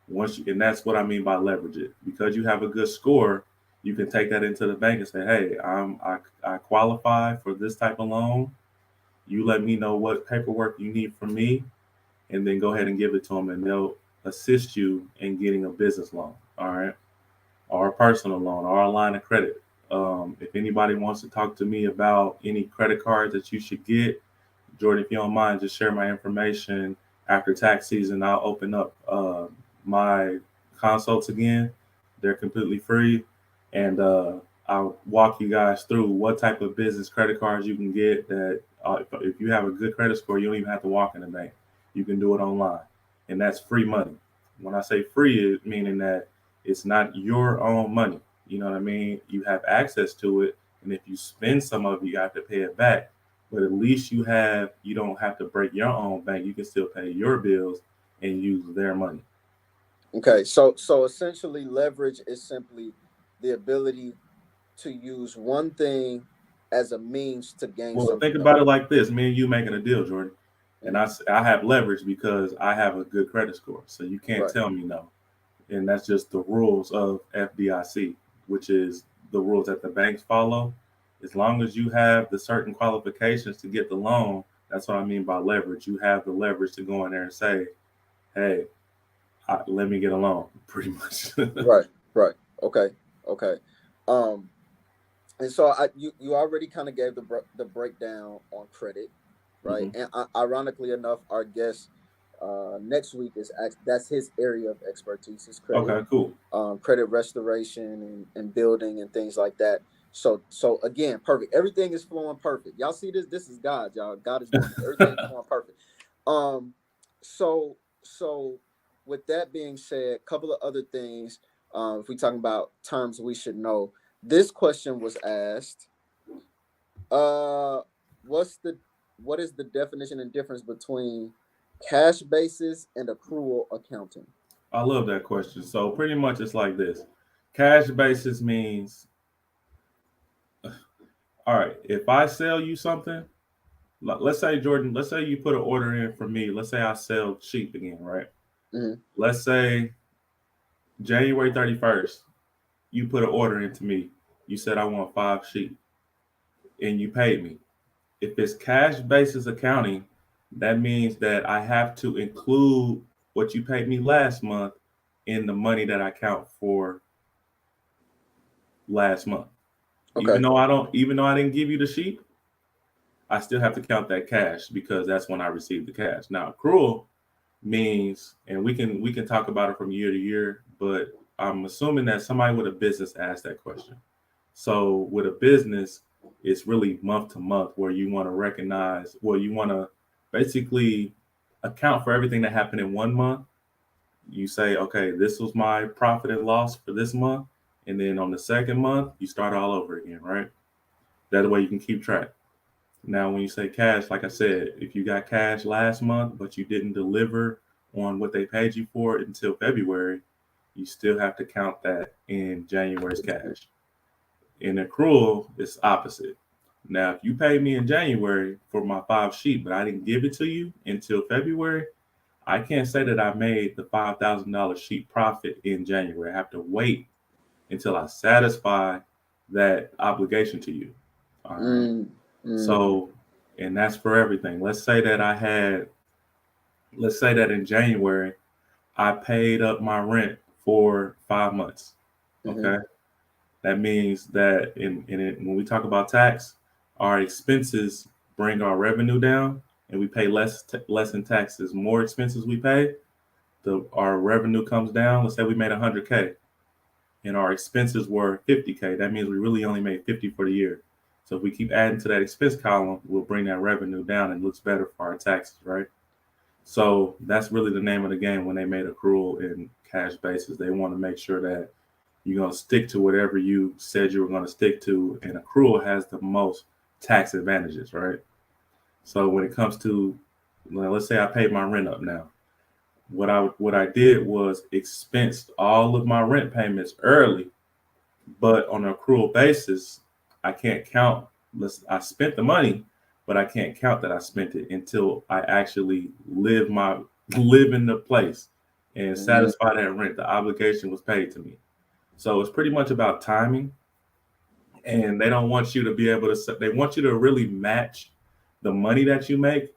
Speaker 2: And that's what I mean by leverage it. Because you have a good score, you can take that into the bank and say, "Hey, I qualify for this type of loan. You let me know what paperwork you need from me, and then go ahead and give it to them, and they'll assist you in getting a business loan. All right, or a personal loan, or a line of credit. If anybody wants to talk to me about any credit cards that you should get, Jordan, if you don't mind, just share my information. After tax season, I'll open up my consults again. They're completely free, and I'll walk you guys through what type of business credit cards you can get. That if you have a good credit score, you don't even have to walk in the bank. You can do it online, and that's free money. When I say free, it meaning that it's not your own money. You know what I mean? You have access to it, and if you spend some of it, you have to pay it back, but at least you don't have to break your own bank. You can still pay your bills and use their money.
Speaker 1: Okay, so essentially, leverage is simply the ability to use one thing as a means to gain
Speaker 2: Well, think
Speaker 1: something else.
Speaker 2: about it like this: me and you making a deal, Jordan, and
Speaker 1: Mhm.
Speaker 2: I have leverage because I have a good credit score, so you can't
Speaker 1: Right.
Speaker 2: tell me no. And that's just the rules of FDIC, which is the rules that the banks follow. As long as you have the certain qualifications to get the loan, that's what I mean by leverage. You have the leverage to go in there and say, "Hey, let me get a loan," pretty much.
Speaker 1: Right. Right. Okay. Okay. Um, and so you already kind of gave the breakdown on credit, right?
Speaker 2: Hmm.
Speaker 1: And ironically enough, our guest next week that's his area of expertise is credit,
Speaker 2: Okay, cool.
Speaker 1: credit restoration and building and things like that. So again, perfect. Everything is flowing perfect. Y'all see this? This is God, y'all. God is doing this. Everything is flowing perfect. Um, so with that being said, a couple of other things. If we talking about terms we should know, this question was asked. Uh, what's the what is the definition and difference between cash basis and accrual accounting?
Speaker 2: I love that question. So pretty much it's like this. Cash basis means, all right, if I sell you something, let's say Jordan, let's say you put an order in for me. Let's say I sell sheep again, right?
Speaker 1: Mm-hmm.
Speaker 2: Let's say January 31st, you put an order into me. You said I want 5 sheep and you paid me. If it's cash basis accounting, that means that I have to include what you paid me last month in the money that I count for last month.
Speaker 1: Okay.
Speaker 2: Even though I didn't give you the sheep, I still have to count that cash because that's when I received the cash. Now, accrual means, and we can talk about it from year to year, but I'm assuming that somebody with a business asked that question. So with a business, it's really month to month where you want to recognize, well, you want to basically account for everything that happened in one month. You say, okay, this was my profit and loss for this month. And then on the second month, you start all over again, right? That way you can keep track. Now, when you say cash, like I said, if you got cash last month, but you didn't deliver on what they paid you for until February, you still have to count that in January's cash. In accrual, it's opposite. Now, if you paid me in January for my 5 sheep, but I didn't give it to you until February, I can't say that I made the $5,000 sheep profit in January. I have to wait until I satisfy that obligation to you. All right.
Speaker 1: Mm, mm,
Speaker 2: So, and that's for everything. Let's say that in January, I paid up my rent for 5 months.
Speaker 1: mm-hmm,
Speaker 2: Okay. That means that when we talk about tax, our expenses bring our revenue down and we pay less in taxes. More expenses we pay, our revenue comes down. Let's say we made 100K and our expenses were 50K. That means we really only made 50 for the year. So if we keep adding to that expense column, we'll bring that revenue down and it looks better for our taxes, right? So that's really the name of the game when they made accrual and cash basis. They want to make sure that you're going to stick to whatever you said you were going to stick to, and accrual has the most tax advantages, right? So when it comes to, well, let's say I paid my rent up now. What I did was expensed all of my rent payments early, but on an accrual basis, I can't count. I spent the money, but I can't count that I spent it until I actually live in the place and
Speaker 1: mm,
Speaker 2: satisfy that rent. The obligation was paid to me. So it's pretty much about timing, and they don't want you to be able to. They want you to really match the money that you make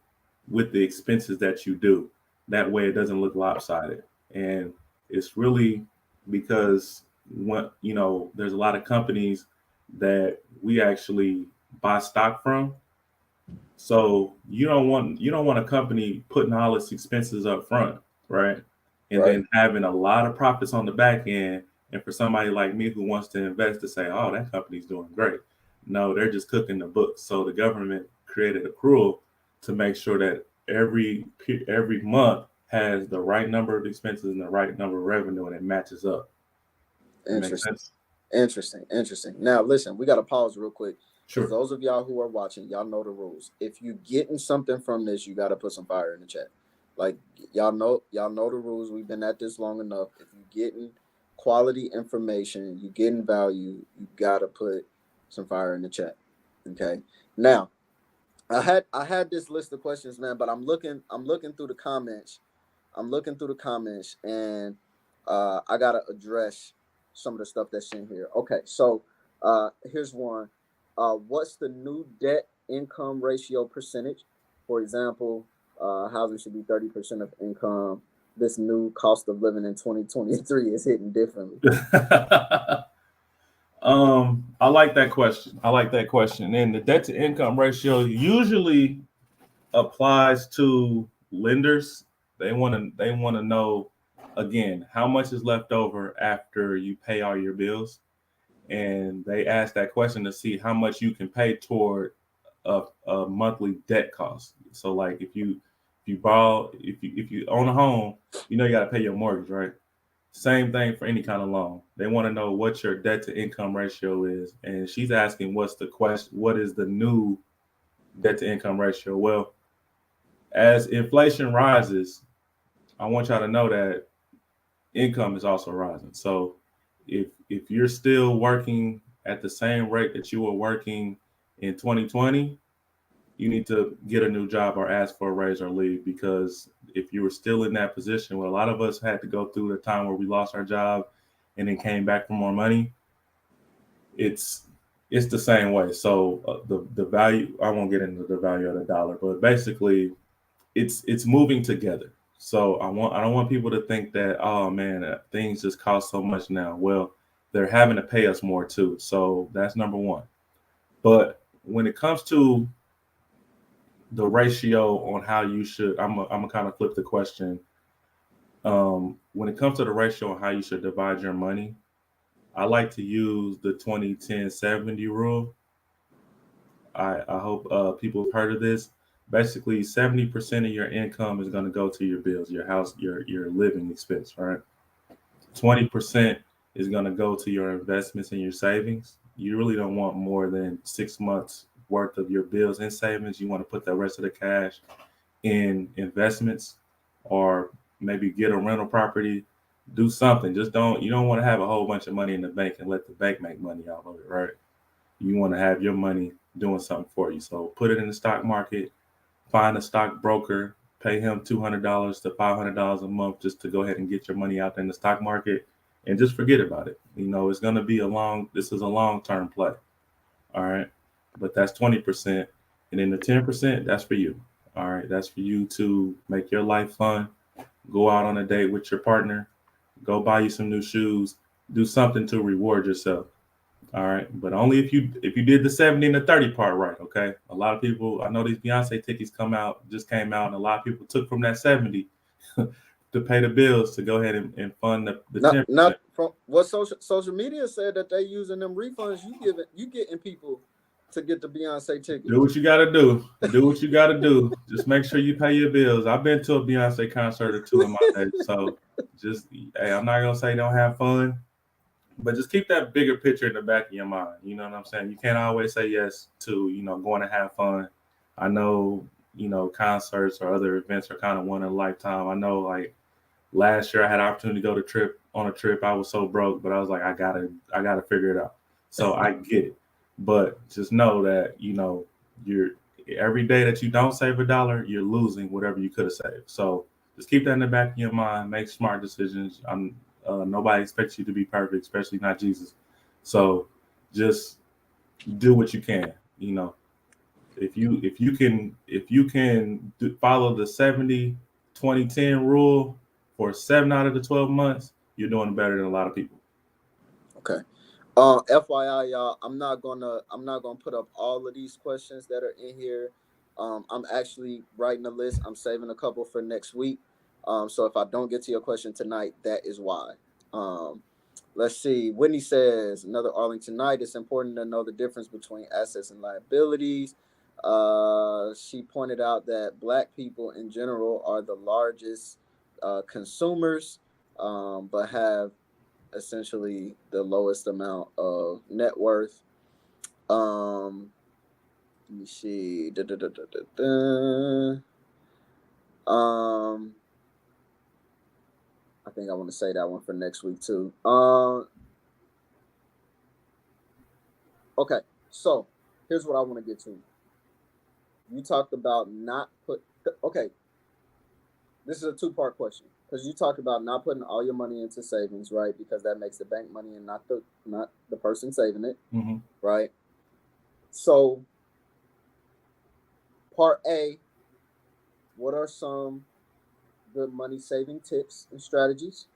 Speaker 2: with the expenses that you do, That way it doesn't look lopsided. And it's really because there's a lot of companies that we actually buy stock from. So you don't want a company putting all its expenses up front, right? And
Speaker 1: Right.
Speaker 2: then having a lot of profits on the back end, and for somebody like me who wants to invest to say, "Oh, that company's doing great." No, they're just cooking the books. So the government created accrual to make sure that every month has the right number of expenses and the right number of revenue, and it matches up. That makes
Speaker 1: Interesting.
Speaker 2: sense?
Speaker 1: Interesting. Now, listen, we got to pause real quick because
Speaker 2: Sure.
Speaker 1: those of y'all who are watching, y'all know the rules. If you getting something from this, you got to put some fire in the chat. Like y'all know the rules. We've been at this long enough. If you getting quality information, you getting value, you got to put some fire in the chat. Okay. Now, I had this list of questions, man, but I'm looking through the comments. I'm looking through the comments, and I gotta address some of the stuff that's in here. Okay, so here's one. What's the new debt income ratio percentage? For example, housing should be 30% of income. This new cost of living in 2023 is hitting differently.
Speaker 2: I like that question. I like that question. And the debt to income ratio usually applies to lenders. They want to know again how much is left over after you pay all your bills, and they ask that question to see how much you can pay toward a monthly debt cost. So like if you borrow if you own a home, you got to pay your mortgage, right? Same thing for any kind of loan. They want to know what your debt to income ratio is, and she's asking what's the question, what is the new debt to income ratio? Well, as inflation rises, I want y'all to know that income is also rising. So if you're still working at the same rate that you were working in 2020, you need to get a new job or ask for a raise or leave, because if you were still in that position, where a lot of us had to go through the time where we lost our job and then came back for more money, it's it's the same way. So the value, I won't get into the value of the dollar, but basically it's moving together. So I don't want people to think that, oh man, things just cost so much now. Well, they're having to pay us more too. So that's number one. But when it comes to the ratio on how you should, I'm gonna kind of flip the question. When it comes to the ratio on how you should divide your money, I like to use the 20-10-70 rule. I hope people have heard of this. Basically, 70% of your income is going to go to your bills, your house, your living expense, right? 20% is going to go to your investments and your savings. You really don't want more than 6 months worth of your bills and savings. You want to put the rest of the cash in investments, or maybe get a rental property, do something. You don't want to have a whole bunch of money in the bank and let the bank make money out of it, right? You want to have your money doing something for you. So put it in the stock market, find a stockbroker, pay him $200 to $500 a month just to go ahead and get your money out there in the stock market, and just forget about it. It's going to be this is a long-term play. All right. But that's 20%. And then the 10%, that's for you. All right. That's for you to make your life fun. Go out on a date with your partner, go buy you some new shoes, do something to reward yourself. All right, but only if you did the 70 and the 30 part right. Okay, a lot of people, I know these Beyonce tickets just came out, and a lot of people took from that 70 to pay the bills to go ahead and fund the
Speaker 1: Not
Speaker 2: 10%.
Speaker 1: from what social media said that they using them refunds you getting people to get the Beyonce
Speaker 2: Do
Speaker 1: tickets.
Speaker 2: what you got to do. Do what you got to do. Just make sure you pay your bills. I've been to a Beyonce concert or two in my day, so just hey, I'm not gonna say don't have fun, but just keep that bigger picture in the back of your mind. You know what I'm saying? You can't always say yes to, going to have fun. I know, concerts or other events are kind of one in a lifetime. I know, like last year I had an opportunity to go on a trip. I was so broke, but I was like, I gotta figure it out. So I get it. But just know that, you're every day that you don't save a dollar, you're losing whatever you could have saved. So just keep that in the back of your mind. Make smart decisions. Nobody expects you to be perfect, especially not Jesus. So just do what you can. If you can follow the 70 2010 rule for 7 out of the 12 months, you're doing better than a lot of people.
Speaker 1: Okay. FYI, y'all, I'm not gonna put up all of these questions that are in here. I'm actually writing a list. I'm saving a couple for next week. So if I don't get to your question tonight, that is why. Um, let's see. Whitney says another Arlington night. It's important to know the difference between assets and liabilities. She pointed out that Black people in general are the largest consumers, but have essentially the lowest amount of net worth. Let me see. I think I want to say that one for next week too. Okay, so here's what I want to get to. You talked about not put. Okay, this is a two-part question because you talked about not putting all your money into savings, right? Because that makes the bank money and not the person saving it, right? So, part A, what are some good money saving tips and strategies?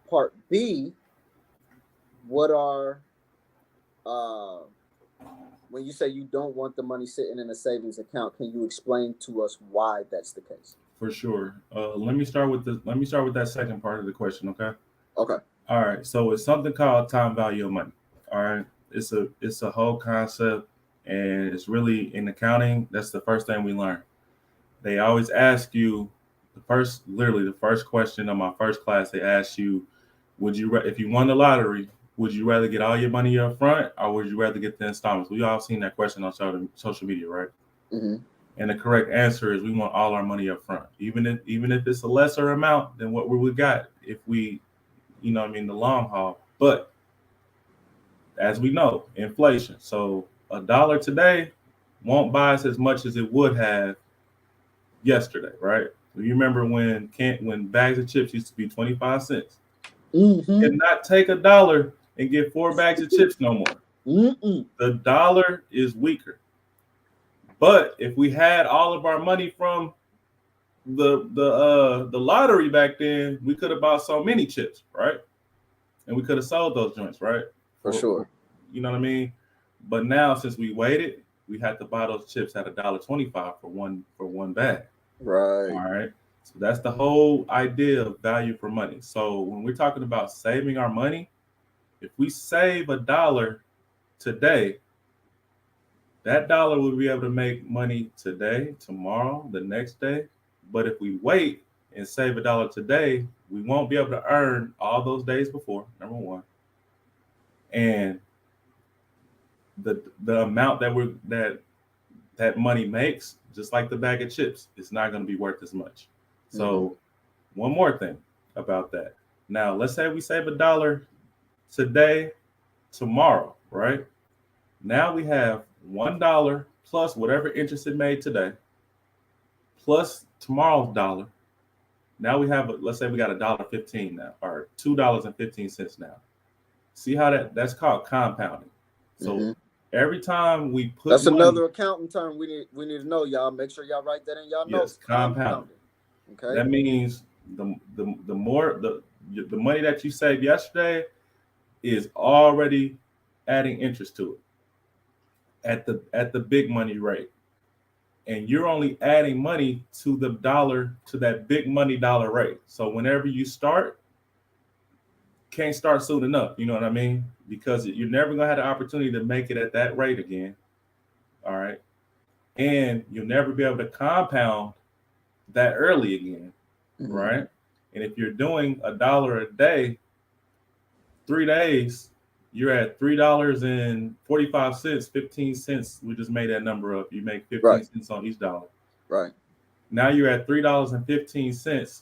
Speaker 1: Part B, what are when you say you don't want the money sitting in a savings account, can you explain to us why that's the case?
Speaker 2: For sure. Let me start with that second part of the question, okay?
Speaker 1: Okay.
Speaker 2: All right. So it's something called time value of money. All right. It's a whole concept, and it's really in accounting. That's the first thing we learn. They always ask you the first question of my first class. They ask you, if you won the lottery, would you rather get all your money up front, or would you rather get the installments? We all seen that question on social media, right?
Speaker 1: Mm-hmm.
Speaker 2: And the correct answer is we want all our money up front, even if it's a lesser amount than what we got if we, the long haul. But as we know, inflation. So $1 today won't buy us as much as it would have yesterday, right? So you remember when bags of chips used to be 25 cents.
Speaker 1: Mm-hmm.
Speaker 2: And not take $1 and get 4 bags of chips no more.
Speaker 1: Mm-mm.
Speaker 2: The dollar is weaker. But if we had all of our money from the lottery back then, we could have bought so many chips, right? And we could have sold those joints, right?
Speaker 1: For sure.
Speaker 2: You know what I mean? But now since we waited, we had to buy those chips at $1.25 for one bag.
Speaker 1: Right.
Speaker 2: All right. So that's the whole idea of value for money. So when we're talking about saving our money, if we save $1 today, that dollar will be able to make money today, tomorrow, the next day. But if we wait and save $1 today, we won't be able to earn all those days before, number one. And the amount that money makes, just like the bag of chips, it's not going to be worth as much. So one more thing about that. Now, let's say we save $1 today, tomorrow, right? Now we have $1 plus whatever interest it made today, plus tomorrow's dollar. Now we have, let's say we got $1.15 now, or $2.15 now. See how that's called compounding. So every time we put
Speaker 1: that's another accounting term we need to know, y'all. Make sure y'all write that in y'all notes.
Speaker 2: Compounding. Okay. That means the money that you saved yesterday is already adding interest to it at the big money rate. And you're only adding money to the dollar, to that big money dollar rate. So whenever you start, can't start soon enough. You know what I mean? Because you're never going to have the opportunity to make it at that rate again. All right. And you'll never be able to compound that early again. Right. And if you're doing $1 a day, 3 days, you're at $3.45, 15 cents. We just made that number up. You make 15 cents on each dollar.
Speaker 1: Right.
Speaker 2: Now you're at $3.15.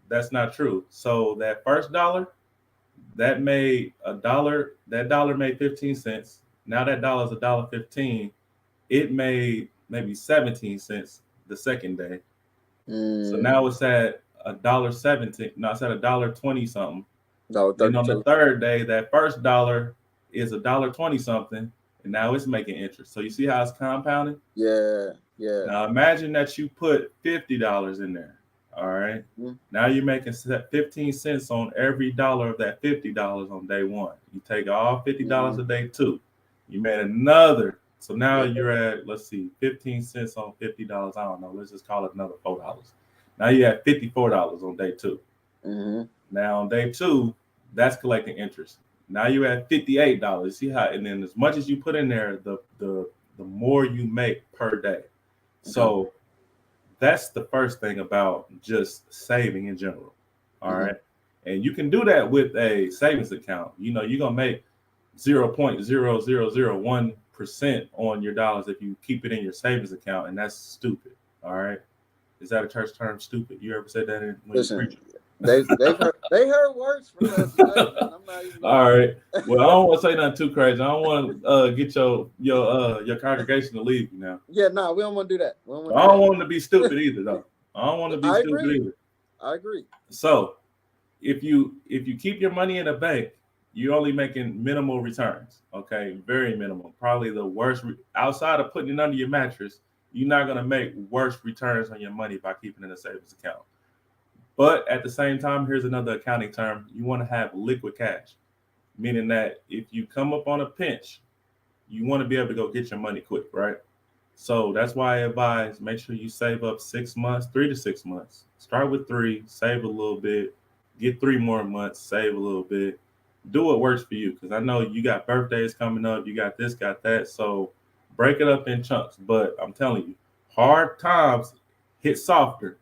Speaker 2: That's not true. So that first dollar, that made $1. That dollar made 15 cents. Now that dollar is $1.15. It made maybe 17 cents the second day. So now it's at $1.17. No, it's at $1.20 something. Then on the third day, that first dollar is $1.20 something, and now it's making interest. So you see how it's compounding?
Speaker 1: Yeah. Yeah.
Speaker 2: Now imagine that you put $50 in there. All right.
Speaker 1: Mm-hmm.
Speaker 2: Now you're making 15 cents on every dollar of that $50 on day one. You take off $50 a day two. You made another. So now you're at, let's see, 15 cents on $50. I don't know. Let's just call it another $4. Now you have $54 on day two.
Speaker 1: Mm-hmm.
Speaker 2: Now on day two, that's collecting interest. Now you're at $58. See how, and then as much as you put in there, the more you make per day. So that's the first thing about just saving in general. All right. And you can do that with a savings account. You know, you're going to make 0.0001% on your dollars if you keep it in your savings account. And that's stupid. All right. Is that a church term, stupid? You ever said that when you preach?
Speaker 1: They heard words from us. I'm not even
Speaker 2: all right. Well, I don't want to say nothing too crazy. I don't want to get your congregation to leave you now.
Speaker 1: Yeah, no, we don't want to do that.
Speaker 2: I don't want them to be stupid either, though. I don't want to be stupid either.
Speaker 1: I agree.
Speaker 2: So, if you keep your money in a bank, you're only making minimal returns. Okay, very minimal. Probably the worst outside of putting it under your mattress. You're not going to make worse returns on your money by keeping it in a savings account. But at the same time, here's another accounting term. You want to have liquid cash, meaning that if you come up on a pinch, you want to be able to go get your money quick, right? So that's why I advise make sure you save up 6 months, 3 to 6 months. Start with 3, save a little bit, get 3 more months, save a little bit. Do what works for you, because I know you got birthdays coming up, you got this, got that. So break it up in chunks. But I'm telling you, hard times hit softer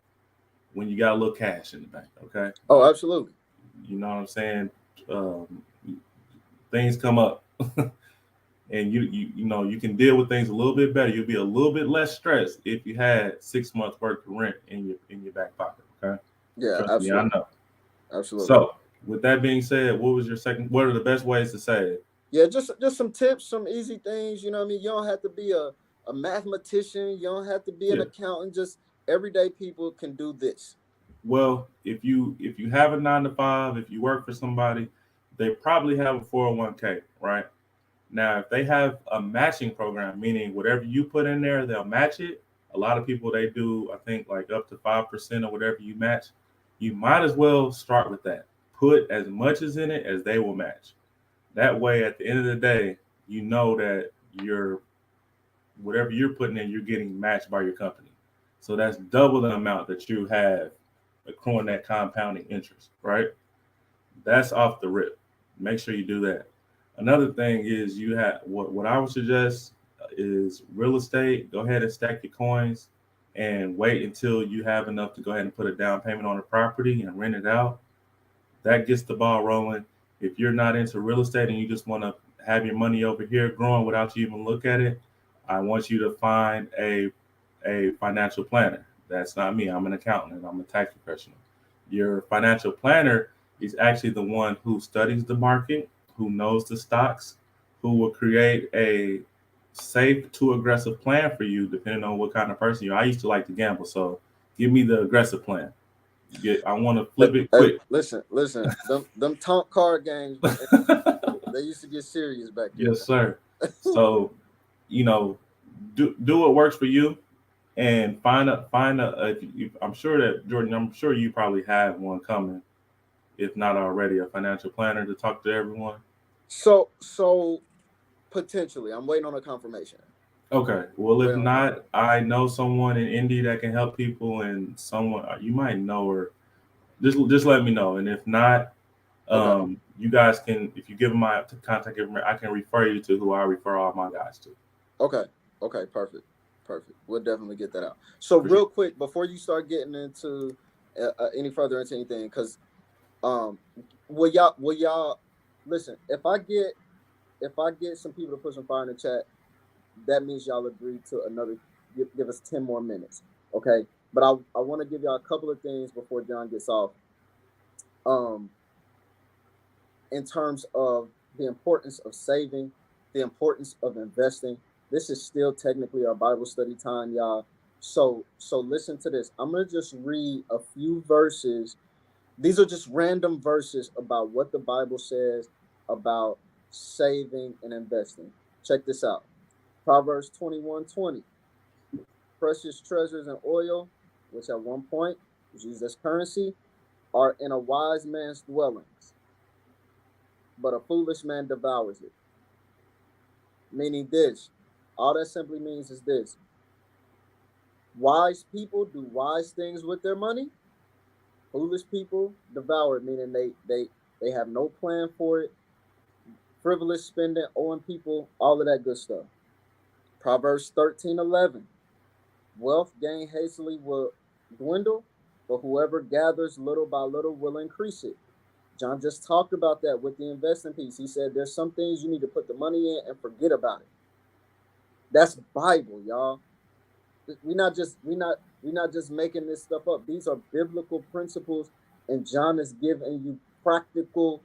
Speaker 2: when you got a little cash in the bank, okay?
Speaker 1: Oh, absolutely.
Speaker 2: You know what I'm saying? Things come up. And you know you can deal with things a little bit better. You'll be a little bit less stressed if you had 6 months worth of rent in your back pocket. Okay.
Speaker 1: Yeah,
Speaker 2: Trust
Speaker 1: absolutely.
Speaker 2: me, I know.
Speaker 1: Absolutely.
Speaker 2: So with that being said, what was your second? What are the best ways to save?
Speaker 1: Yeah, just some tips, some easy things. You know what I mean? You don't have to be a mathematician. You don't have to be an accountant. Just everyday people can do this.
Speaker 2: Well, if you have a 9 to 5, if you work for somebody, they probably have a 401k, right? Now, if they have a matching program, meaning whatever you put in there, they'll match it. A lot of people, they do, I think, like up to 5% or whatever you match. You might as well start with that. Put as much as in it as they will match. That way, at the end of the day, you know that whatever you're putting in, you're getting matched by your company. So that's double the amount that you have accruing that compounding interest, right? That's off the rip. Make sure you do that. Another thing is you have what I would suggest is real estate. Go ahead and stack your coins and wait until you have enough to go ahead and put a down payment on the property and rent it out. That gets the ball rolling. If you're not into real estate and you just want to have your money over here growing without you even look at it, I want you to find a financial planner. That's not me. I'm an accountant and I'm a tax professional. Your financial planner is actually the one who studies the market, who knows the stocks, who will create a safe to aggressive plan for you, depending on what kind of person you are. I used to like to gamble, so give me the aggressive plan. I want to flip it quick.
Speaker 1: Listen, them taunt card games, they used to get serious back then.
Speaker 2: Yes, sir. So, you know, do what works for you, and find a. I'm sure that Jordan, I'm sure you probably have one coming, if not already, a financial planner to talk to everyone.
Speaker 1: So potentially, I'm waiting on a confirmation.
Speaker 2: Okay. Well, if not, I know someone in Indy that can help people, and someone you might know her. Just let me know, and if not, you guys can. If you give them my contact information, I can refer you to who I refer all my guys to.
Speaker 1: Okay. Perfect. We'll definitely get that out. So real quick, before you start getting into any further into anything, because will y'all listen? If I get some people to put some fire in the chat, that means y'all agree to another. Give us 10 more minutes, okay? But I want to give y'all a couple of things before John gets off. In terms of the importance of saving, the importance of investing. This is still technically our Bible study time, y'all. So listen to this. I'm gonna just read a few verses. These are just random verses about what the Bible says about saving and investing. Check this out. Proverbs 21:20. Precious treasures and oil, which at one point was used as currency, are in a wise man's dwellings, but a foolish man devours it. Meaning this. All that simply means is this. Wise people do wise things with their money. Foolish people devour it, meaning they have no plan for it. Frivolous spending, owing people, all of that good stuff. Proverbs 13:11. Wealth gained hastily will dwindle, but whoever gathers little by little will increase it. John just talked about that with the investing piece. He said there's some things you need to put the money in and forget about it. That's Bible, y'all. We're not just making this stuff up. These are biblical principles, and John is giving you practical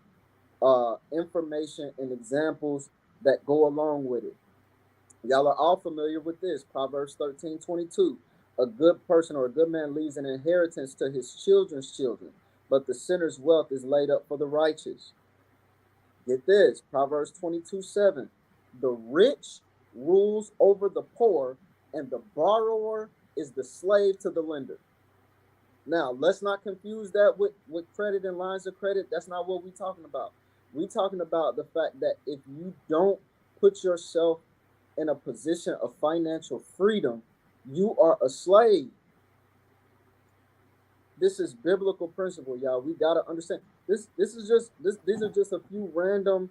Speaker 1: information and examples that go along with it. Y'all are all familiar with this. Proverbs 13:22. A good person or a good man leaves an inheritance to his children's children, but the sinner's wealth is laid up for the righteous. Get this. Proverbs 22:7. The rich rules over the poor, and the borrower is the slave to the lender. Now, let's not confuse that with credit and lines of credit. That's not what we're talking about. We're talking about the fact that if you don't put yourself in a position of financial freedom, you are a slave. This is biblical principle, y'all. We gotta understand. These are just a few random,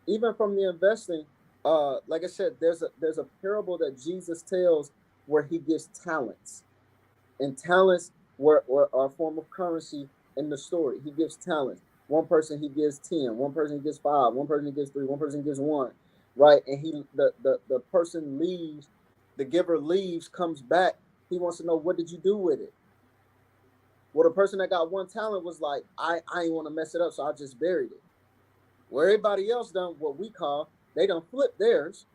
Speaker 1: even from the investing. Like I said, there's a parable that Jesus tells where he gives talents, and talents are a form of currency in the story. He gives talents. One person he gives 10, one person he gives 5, one person he gives 3, one person gives 1, right? And the person leaves, the giver leaves, comes back. He wants to know, what did you do with it? Well, the person that got 1 talent was like, I ain't want to mess it up, so I just buried it. Where everybody else done what we call, they done flipped theirs,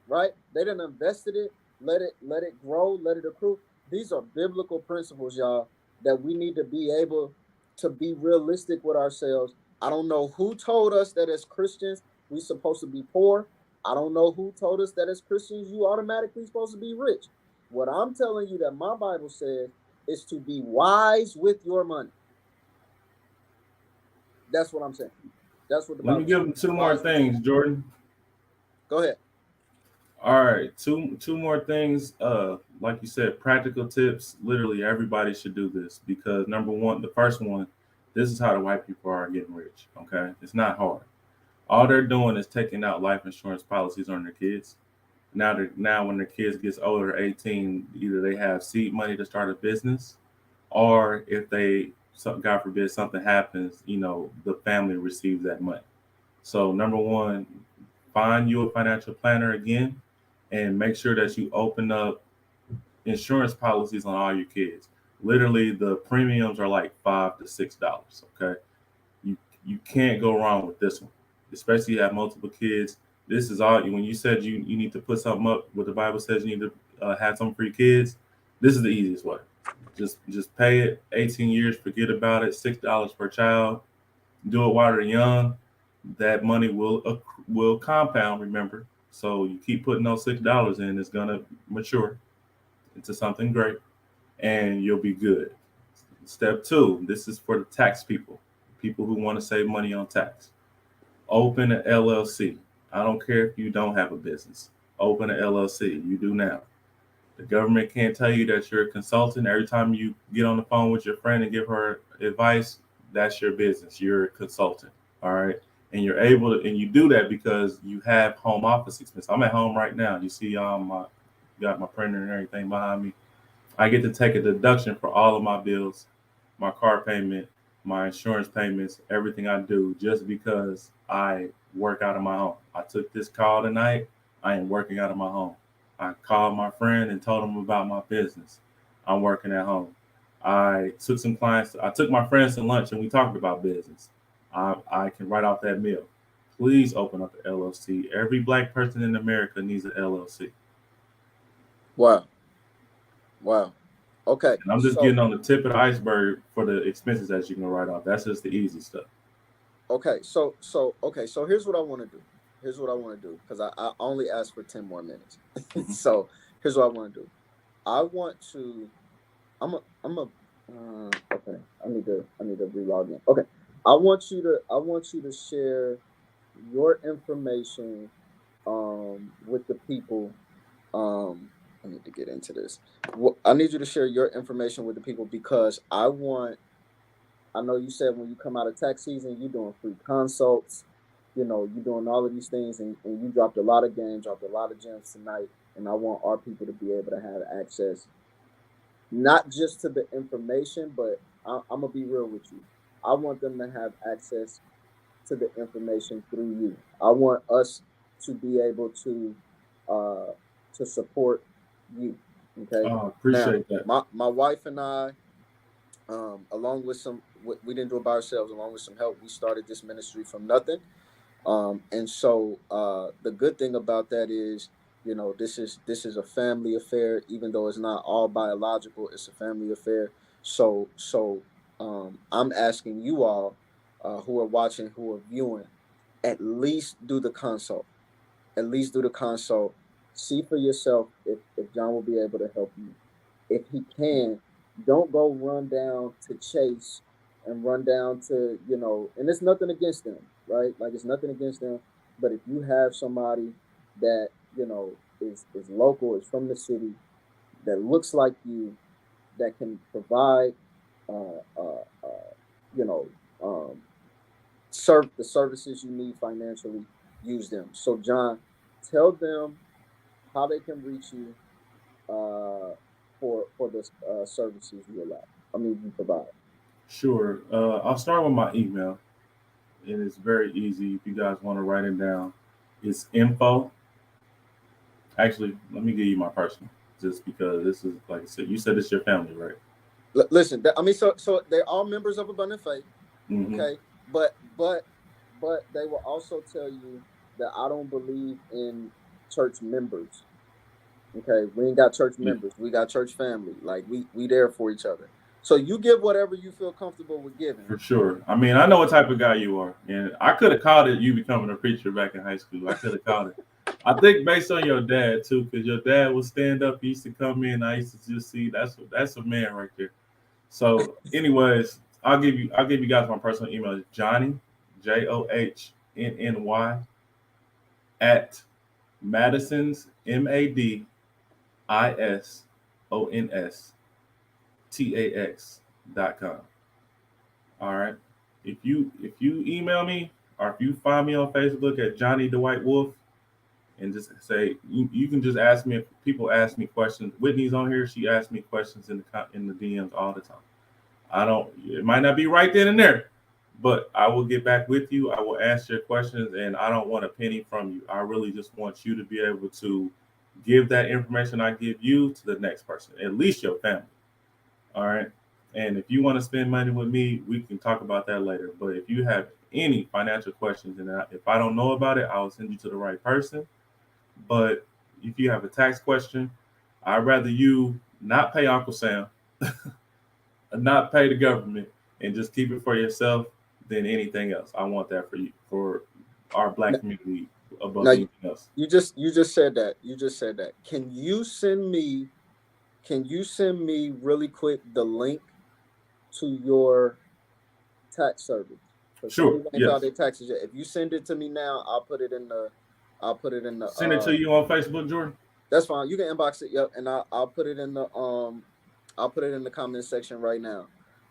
Speaker 1: right? They done invested it, let it grow, let it accrue. These are biblical principles, y'all, that we need to be able to be realistic with ourselves. I don't know who told us that as Christians we supposed to be poor. I don't know who told us that as Christians you automatically supposed to be rich. What I'm telling you that my Bible says is to be wise with your money. That's what I'm saying. That's what the Bible
Speaker 2: says. Let me give them 2 more things, Jordan.
Speaker 1: Go ahead.
Speaker 2: All right, two more things. Like you said, practical tips. Literally, everybody should do this because number one, the first one, this is how the white people are getting rich. Okay, it's not hard. All they're doing is taking out life insurance policies on their kids. Now when their kids gets older, 18, either they have seed money to start a business, or if they, God forbid, something happens, the family receives that money. So number one, find you a financial planner again, and make sure that you open up insurance policies on all your kids. Literally, the premiums are like $5 to $6. Okay, you can't go wrong with this one, especially if you have multiple kids. This is all. When you said you need to put something up, what the Bible says you need to have something for your kids. This is the easiest way. Just pay it. 18 years, forget about it. $6 per child. Do it while they're young. That money will compound. Remember, so you keep putting those $6 in. It's gonna mature into something great, and you'll be good. Step 2. This is for the tax people who want to save money on tax. Open an LLC. I don't care if you don't have a business. Open an LLC. You do now. The government can't tell you that you're a consultant. Every time you get on the phone with your friend and give her advice, that's your business. You're a consultant. All right. And you're able to, and you do that because you have home office expense. I'm at home right now. You see, got my printer and everything behind me. I get to take a deduction for all of my bills, my car payment, my insurance payments, everything I do, just because I work out of my home. I took this call tonight. I am working out of my home. I called my friend and told him about my business. I'm working at home. I took my friends to lunch and we talked about business. I can write off that meal. Please open up an LLC. Every Black person in America needs an LLC.
Speaker 1: Wow. Okay.
Speaker 2: And I'm just getting on the tip of the iceberg for the expenses that you can write off. That's just the easy stuff.
Speaker 1: Okay. So here's what I want to do. here's what I want to do, because I only asked for 10 more minutes.
Speaker 2: Mhm.
Speaker 1: So here's what I want to do. I want to. I'm a. Okay. I need to relog in. Okay. I want you to share your information with the people. Um, I need to get into this. I need you to share your information with the people, because I know you said when you come out of tax season, you're doing free consults. You're doing all of these things, and you dropped a lot of games, dropped a lot of gems tonight. And I want our people to be able to have access, not just to the information, but I'm going to be real with you. I want them to have access to the information through you. I want us to be able uh, to support you. Okay. Now,
Speaker 2: Appreciate that.
Speaker 1: my wife and I, along with we didn't do it by ourselves. Along with some help, we started this ministry from nothing. And so the good thing about that is, this is a family affair. Even though it's not all biological, it's a family affair. So I'm asking you all, who are watching, who are viewing, at least do the consult. At least do the consult. See for yourself if John will be able to help you. If he can, don't go run down to Chase and run down to, and it's nothing against them, right? Like, it's nothing against them. But if you have somebody that, is local, is from the city, that looks like you, that can provide, uh, uh, uh, you know, serve the services you need financially, use them. So, John, tell them how they can reach you, for the services you allow. I mean, you provide.
Speaker 2: Sure. I'll start with my email, and it's very easy if you guys want to write it down. It's info. Actually, let me give you my personal, just because this is, like I said, you said it's your family, right?
Speaker 1: Listen, I mean, so they're all members of Abundant Faith,
Speaker 2: Mm-hmm.
Speaker 1: okay? But they will also tell you that I don't believe in church members. Okay, we ain't got church
Speaker 2: Yeah,
Speaker 1: members. We got church family. Like, we there for each other. So you give whatever you feel comfortable with giving.
Speaker 2: for sure. I mean, I know what type of guy you are, and I could have called it you becoming a preacher back in high school. I could have called it. I think based on your dad too, because your dad would stand up. He used to come in. I used to just see that's a man right there. So, anyways, I'll give you guys my personal email. Johnny, JOHNNY at Madison's MADISONSTAX.com. All right. If you email me, or if you find me on Facebook at Johnny Dwight Wolf, and just say, you can just ask me. If people ask me questions, Whitney's on here. She asks me questions in the DMs all the time. I don't. It might not be right then and there, but I will get back with you. I will answer your questions, and I don't want a penny from you. I really just want you to be able to give that information I give you to the next person, at least your family. All right. And if you want to spend money with me, we can talk about that later. But if you have any financial questions, and if I don't know about it, I will send you to the right person. But if you have a tax question, I'd rather you not pay Uncle Sam, not pay the government, and just keep it for yourself than anything else. I want that for you, for our black community above
Speaker 1: Now,
Speaker 2: anything else.
Speaker 1: you just said that. You just said that. Can you send me really quick the link to your tax service? Because some
Speaker 2: Sure.
Speaker 1: people ain't filed
Speaker 2: Yes.
Speaker 1: their taxes yet. If you send it to me now, I'll put it in the.
Speaker 2: Send it to you on Facebook, Jordan.
Speaker 1: That's fine. You can inbox it. Yep, and I'll put it in the I'll put it in the comment section right now.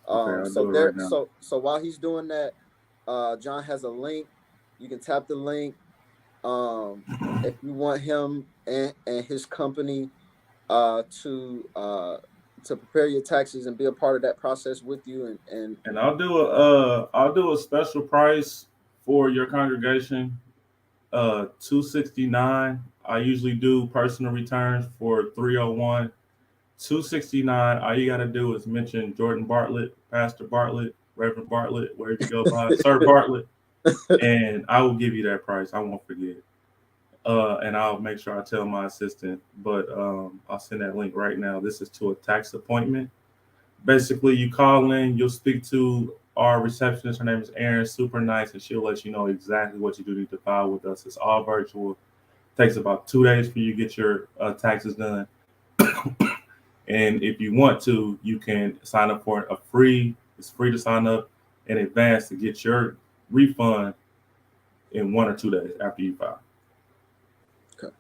Speaker 2: Okay, I'll
Speaker 1: So
Speaker 2: do it
Speaker 1: there,
Speaker 2: right now.
Speaker 1: so while he's doing that, John has a link. You can tap the link. Um, if you want him and his company to prepare your taxes and be a part of that process with you, and
Speaker 2: And I'll do a special price for your congregation. 269. I usually do personal returns for 301. 269. All you gotta do is mention Jordan Bartlett, Pastor Bartlett, Reverend Bartlett, wherever you go by, Sir Bartlett, and I will give you that price. I won't forget. And I'll make sure I tell my assistant. But I'll send that link right now. This is to a tax appointment. Basically, you call in, you'll speak to our receptionist. Her name is Erin. Super nice, and she'll let you know exactly what you do need to file with us. It's all virtual. Takes about 2 days for you to get your taxes done. And if you want to, you can sign up for a free. It's free to sign up in advance to get your refund in 1 or 2 days after you file.
Speaker 1: Okay.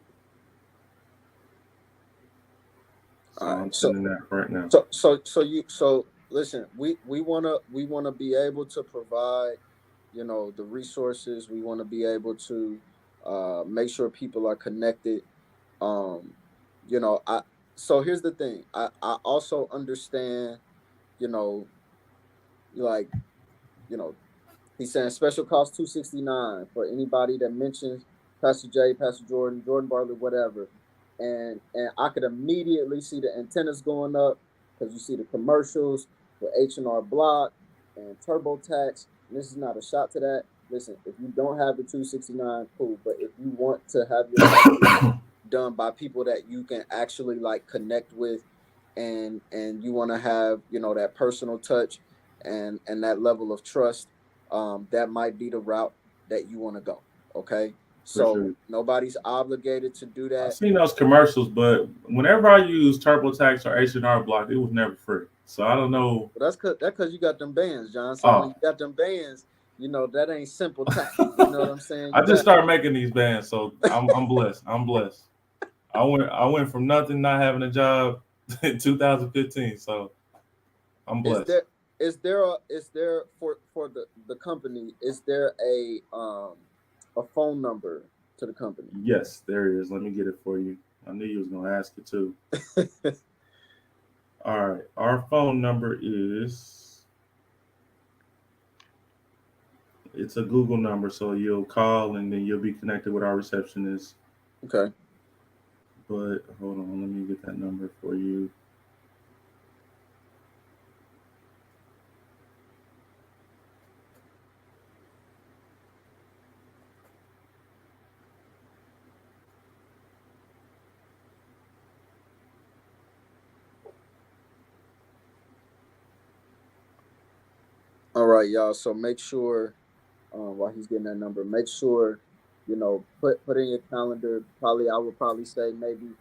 Speaker 2: So
Speaker 1: All
Speaker 2: I'm
Speaker 1: right.
Speaker 2: sending that right now.
Speaker 1: So listen, we wanna be able to provide, the resources. We want to be able to make sure people are connected. Um, I so here's the thing. I also understand, you know, like, you know, he's saying special cost 269 for anybody that mentions Pastor Jay, Pastor Jordan, Jordan Bartlett, whatever. And I could immediately see the antennas going up because you see the commercials for H&R Block and TurboTax. And this is not a shot to that. Listen, if you don't have the 269, cool. But if you want to have your taxes done by people that you can actually like connect with, and you want to have, that personal touch and that level of trust, that might be the route that you want to go. Okay.
Speaker 2: For
Speaker 1: So
Speaker 2: sure.
Speaker 1: nobody's obligated to do
Speaker 2: I've
Speaker 1: that.
Speaker 2: seen those commercials, but whenever I use TurboTax or H&R Block, it was never free. So I don't know.
Speaker 1: But that's because you got them bands, John. So when
Speaker 2: Oh,
Speaker 1: you got them bands, that ain't simple tax. You know what I'm saying?
Speaker 2: I
Speaker 1: You
Speaker 2: just
Speaker 1: got
Speaker 2: started making these bands, so I'm blessed. I'm blessed. I went from nothing, not having a job in 2015. So I'm
Speaker 1: is
Speaker 2: blessed.
Speaker 1: there is there for the company, is there a phone number to the company?
Speaker 2: Yes, there is. Let me get it for you. I knew you was gonna ask it too. All right. Our phone number is, it's a Google number, so you'll call and then you'll be connected with our receptionist.
Speaker 1: Okay.
Speaker 2: But hold on, let me get that number for you.
Speaker 1: All right, y'all. So make sure, while he's getting that number, make sure, put in your calendar. Probably, I would probably say maybe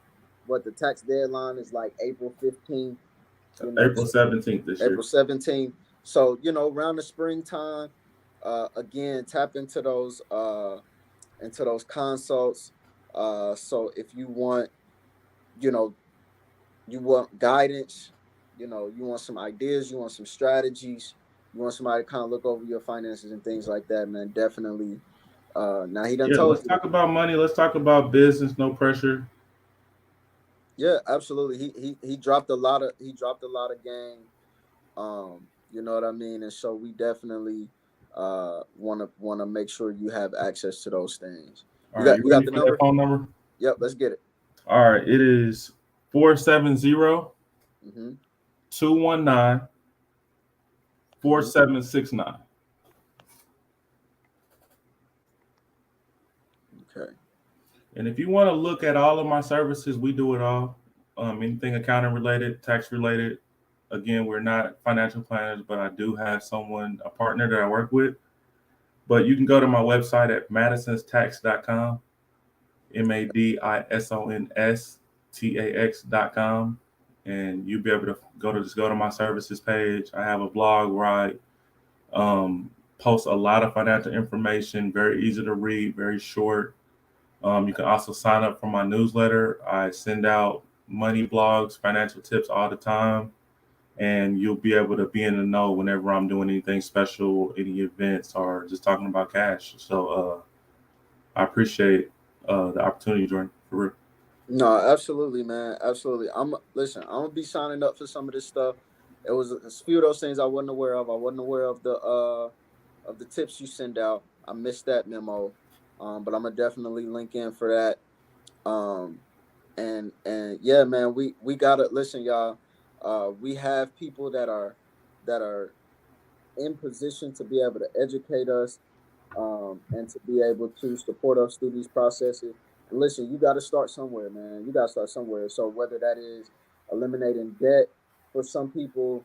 Speaker 1: what the tax deadline is, like April 15th.
Speaker 2: April
Speaker 1: So
Speaker 2: 17th this year.
Speaker 1: April 17th. So around the springtime, again, tap into those consults. So if you want, you know, you want guidance, you want some ideas, you want some strategies, you want somebody to kind of look over your finances and things like that, man. Definitely. Now he done
Speaker 2: Yeah,
Speaker 1: told
Speaker 2: let's
Speaker 1: you to,
Speaker 2: talk about money. Let's talk about business. No pressure.
Speaker 1: yeah, absolutely. He dropped a lot of game. You know what I mean? And so we definitely wanna make sure you have access to those things.
Speaker 2: All
Speaker 1: You
Speaker 2: right,
Speaker 1: got
Speaker 2: you
Speaker 1: you
Speaker 2: ready
Speaker 1: got the
Speaker 2: for that
Speaker 1: number?
Speaker 2: phone number?
Speaker 1: Yep, let's get it.
Speaker 2: All right, it is 470
Speaker 1: Mm-hmm.
Speaker 2: 219
Speaker 1: Mm-hmm.
Speaker 2: 4769.
Speaker 1: Okay.
Speaker 2: And if you want to look at all of my services, we do it all. Anything accounting related, tax related. Again, we're not financial planners, but I do have someone, a partner that I work with. But you can go to my website at madisonstax.com, MADISONSTAX.com, and you'll be able to go to my services page. I have a blog where I post a lot of financial information, very easy to read, very short. You can also sign up for my newsletter. I send out money blogs, financial tips all the time, and you'll be able to be in the know whenever I'm doing anything special, any events, or just talking about cash. So I appreciate the opportunity, Jordan. For real.
Speaker 1: No, absolutely, man. Absolutely. Listen, I'm gonna be signing up for some of this stuff. It was a few of those things I wasn't aware of. I wasn't aware of the tips you send out. I missed that memo. But I'm gonna definitely link in for that. Um and yeah, man, we gotta listen, y'all. We have people that are in position to be able to educate us, and to be able to support us through these processes. And listen, you got to start somewhere, man. You got to start somewhere. So whether that is eliminating debt for some people,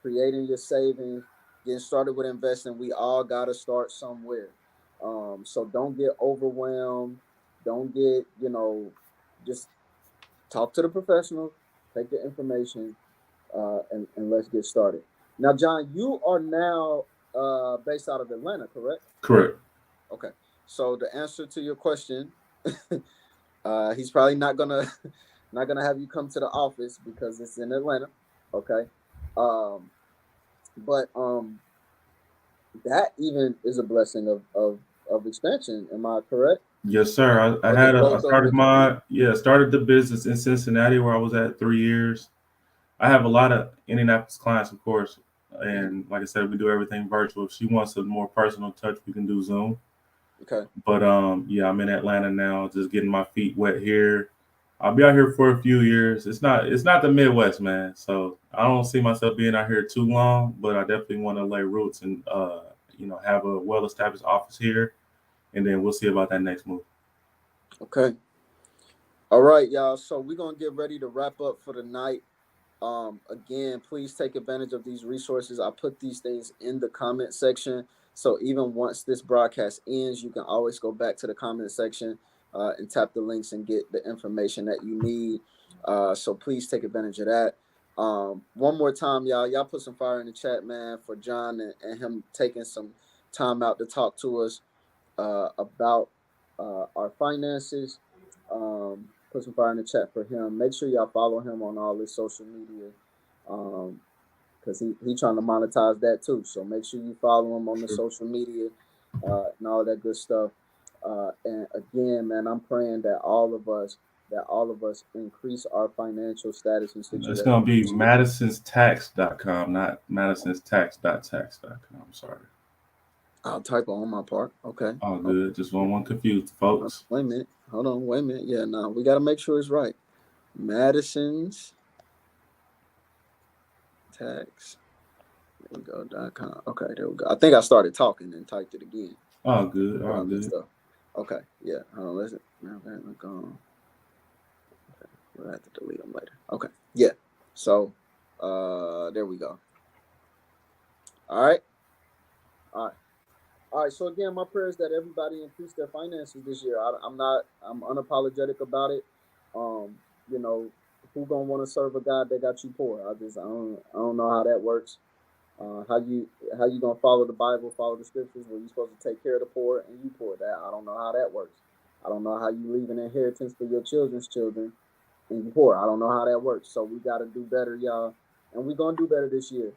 Speaker 1: creating your savings, getting started with investing. We all got to start somewhere. So don't get overwhelmed. Don't get, just talk to the professionals, take the information, and let's get started. Now, John, you are now based out of Atlanta, correct?
Speaker 2: Correct.
Speaker 1: Okay. So the answer to your question, he's probably not gonna not gonna have you come to the office because it's in Atlanta. Okay. Um, but that even is a blessing of expansion. Am I correct?
Speaker 2: Yes, sir. I
Speaker 1: Or the
Speaker 2: had I
Speaker 1: growth of the company?
Speaker 2: started the business in Cincinnati where I was at 3 years. I have a lot of Indianapolis clients, of course,
Speaker 1: Mhm.
Speaker 2: and like I said, we do everything virtual. If she wants a more personal touch, we can do Zoom.
Speaker 1: Okay.
Speaker 2: But yeah, I'm in Atlanta now, just getting my feet wet here. I'll be out here for a few years. It's not the Midwest, man. So I don't see myself being out here too long, but I definitely want to lay roots and have a well established office here, and then we'll see about that next move.
Speaker 1: Okay. All right, y'all. So we're gonna get ready to wrap up for the night. Again, please take advantage of these resources. I put these things in the comment section. So even once this broadcast ends, you can always go back to the comment section and tap the links and get the information that you need. So please take advantage of that. One more time, y'all put some fire in the chat, man, for John and him taking some time out to talk to us about our finances. Put some fire in the chat for him. Make sure y'all follow him on all his social media, because he trying to monetize that too. So make sure you follow him on the
Speaker 2: Sure.
Speaker 1: social media and all that good stuff. And again, man, I'm praying that all of us increase our financial status and
Speaker 2: It's
Speaker 1: situation.
Speaker 2: gonna be madisonstax.com, not madisonstax.tax.com. Sorry.
Speaker 1: I'll type on my part. Okay.
Speaker 2: All good. Just don't want to confuse folks.
Speaker 1: Wait a minute. Hold on. Wait a minute. Yeah, no, we got to make sure it's right. Madison's tax. There we go. .com. Okay, there we go. I think I started talking and typed it again.
Speaker 2: All good. All good.
Speaker 1: Okay, yeah. Listen. Okay, we'll have to delete them later. Okay, yeah. So, there we go. All right. So again, my prayer is that everybody increase their finances this year. I'm unapologetic about it. Who gonna want to serve a God that got you poor? I don't know how that works. How you gonna follow the Bible, follow the scriptures where you're supposed to take care of the poor and you poor? That I don't know how that works. I don't know how you leave an inheritance for your children's children and you poor. I don't know how that works. So we got to do better, y'all, and we're gonna do better this year.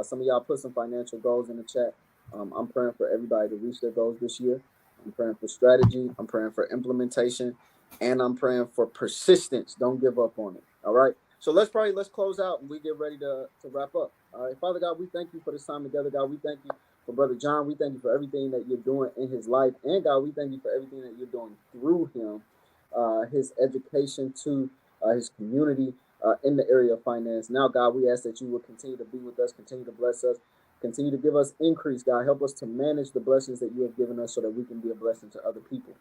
Speaker 1: Some of y'all put some financial goals in the chat. I'm praying for everybody to reach their goals this year. I'm praying for strategy. I'm praying for implementation, and I'm praying for persistence. Don't give up on it. All right. So let's pray. Let's close out, and we get ready to wrap up. All right, Father God, we thank you for this time together. God, we thank you for Brother John. We thank you for everything that you're doing in his life, and God, we thank you for everything that you're doing through him, his education to his community in the area of finance. Now, God, we ask that you will continue to be with us, continue to bless us, continue to give us increase. God, help us to manage the blessings that you have given us so that we can be a blessing to other people.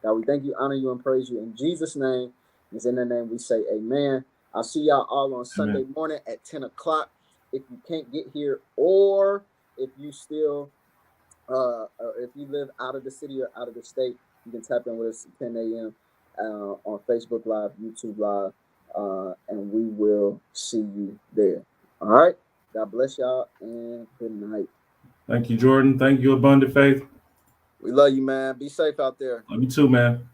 Speaker 1: God, we thank you, honor you, and praise you in Jesus' name. It's in that name we say amen. I'll see y'all all on Sunday morning at 10 o'clock. If you can't get here, or if you still, if you live out of the city or out of the state, you can tap in with us at 10 a.m. On Facebook Live, YouTube Live, and we will see you there. All right. God bless y'all and good night.
Speaker 2: Thank you, Jordan. Thank you, Abundant Faith.
Speaker 1: We love you, man. Be safe out there.
Speaker 2: Love you too, man.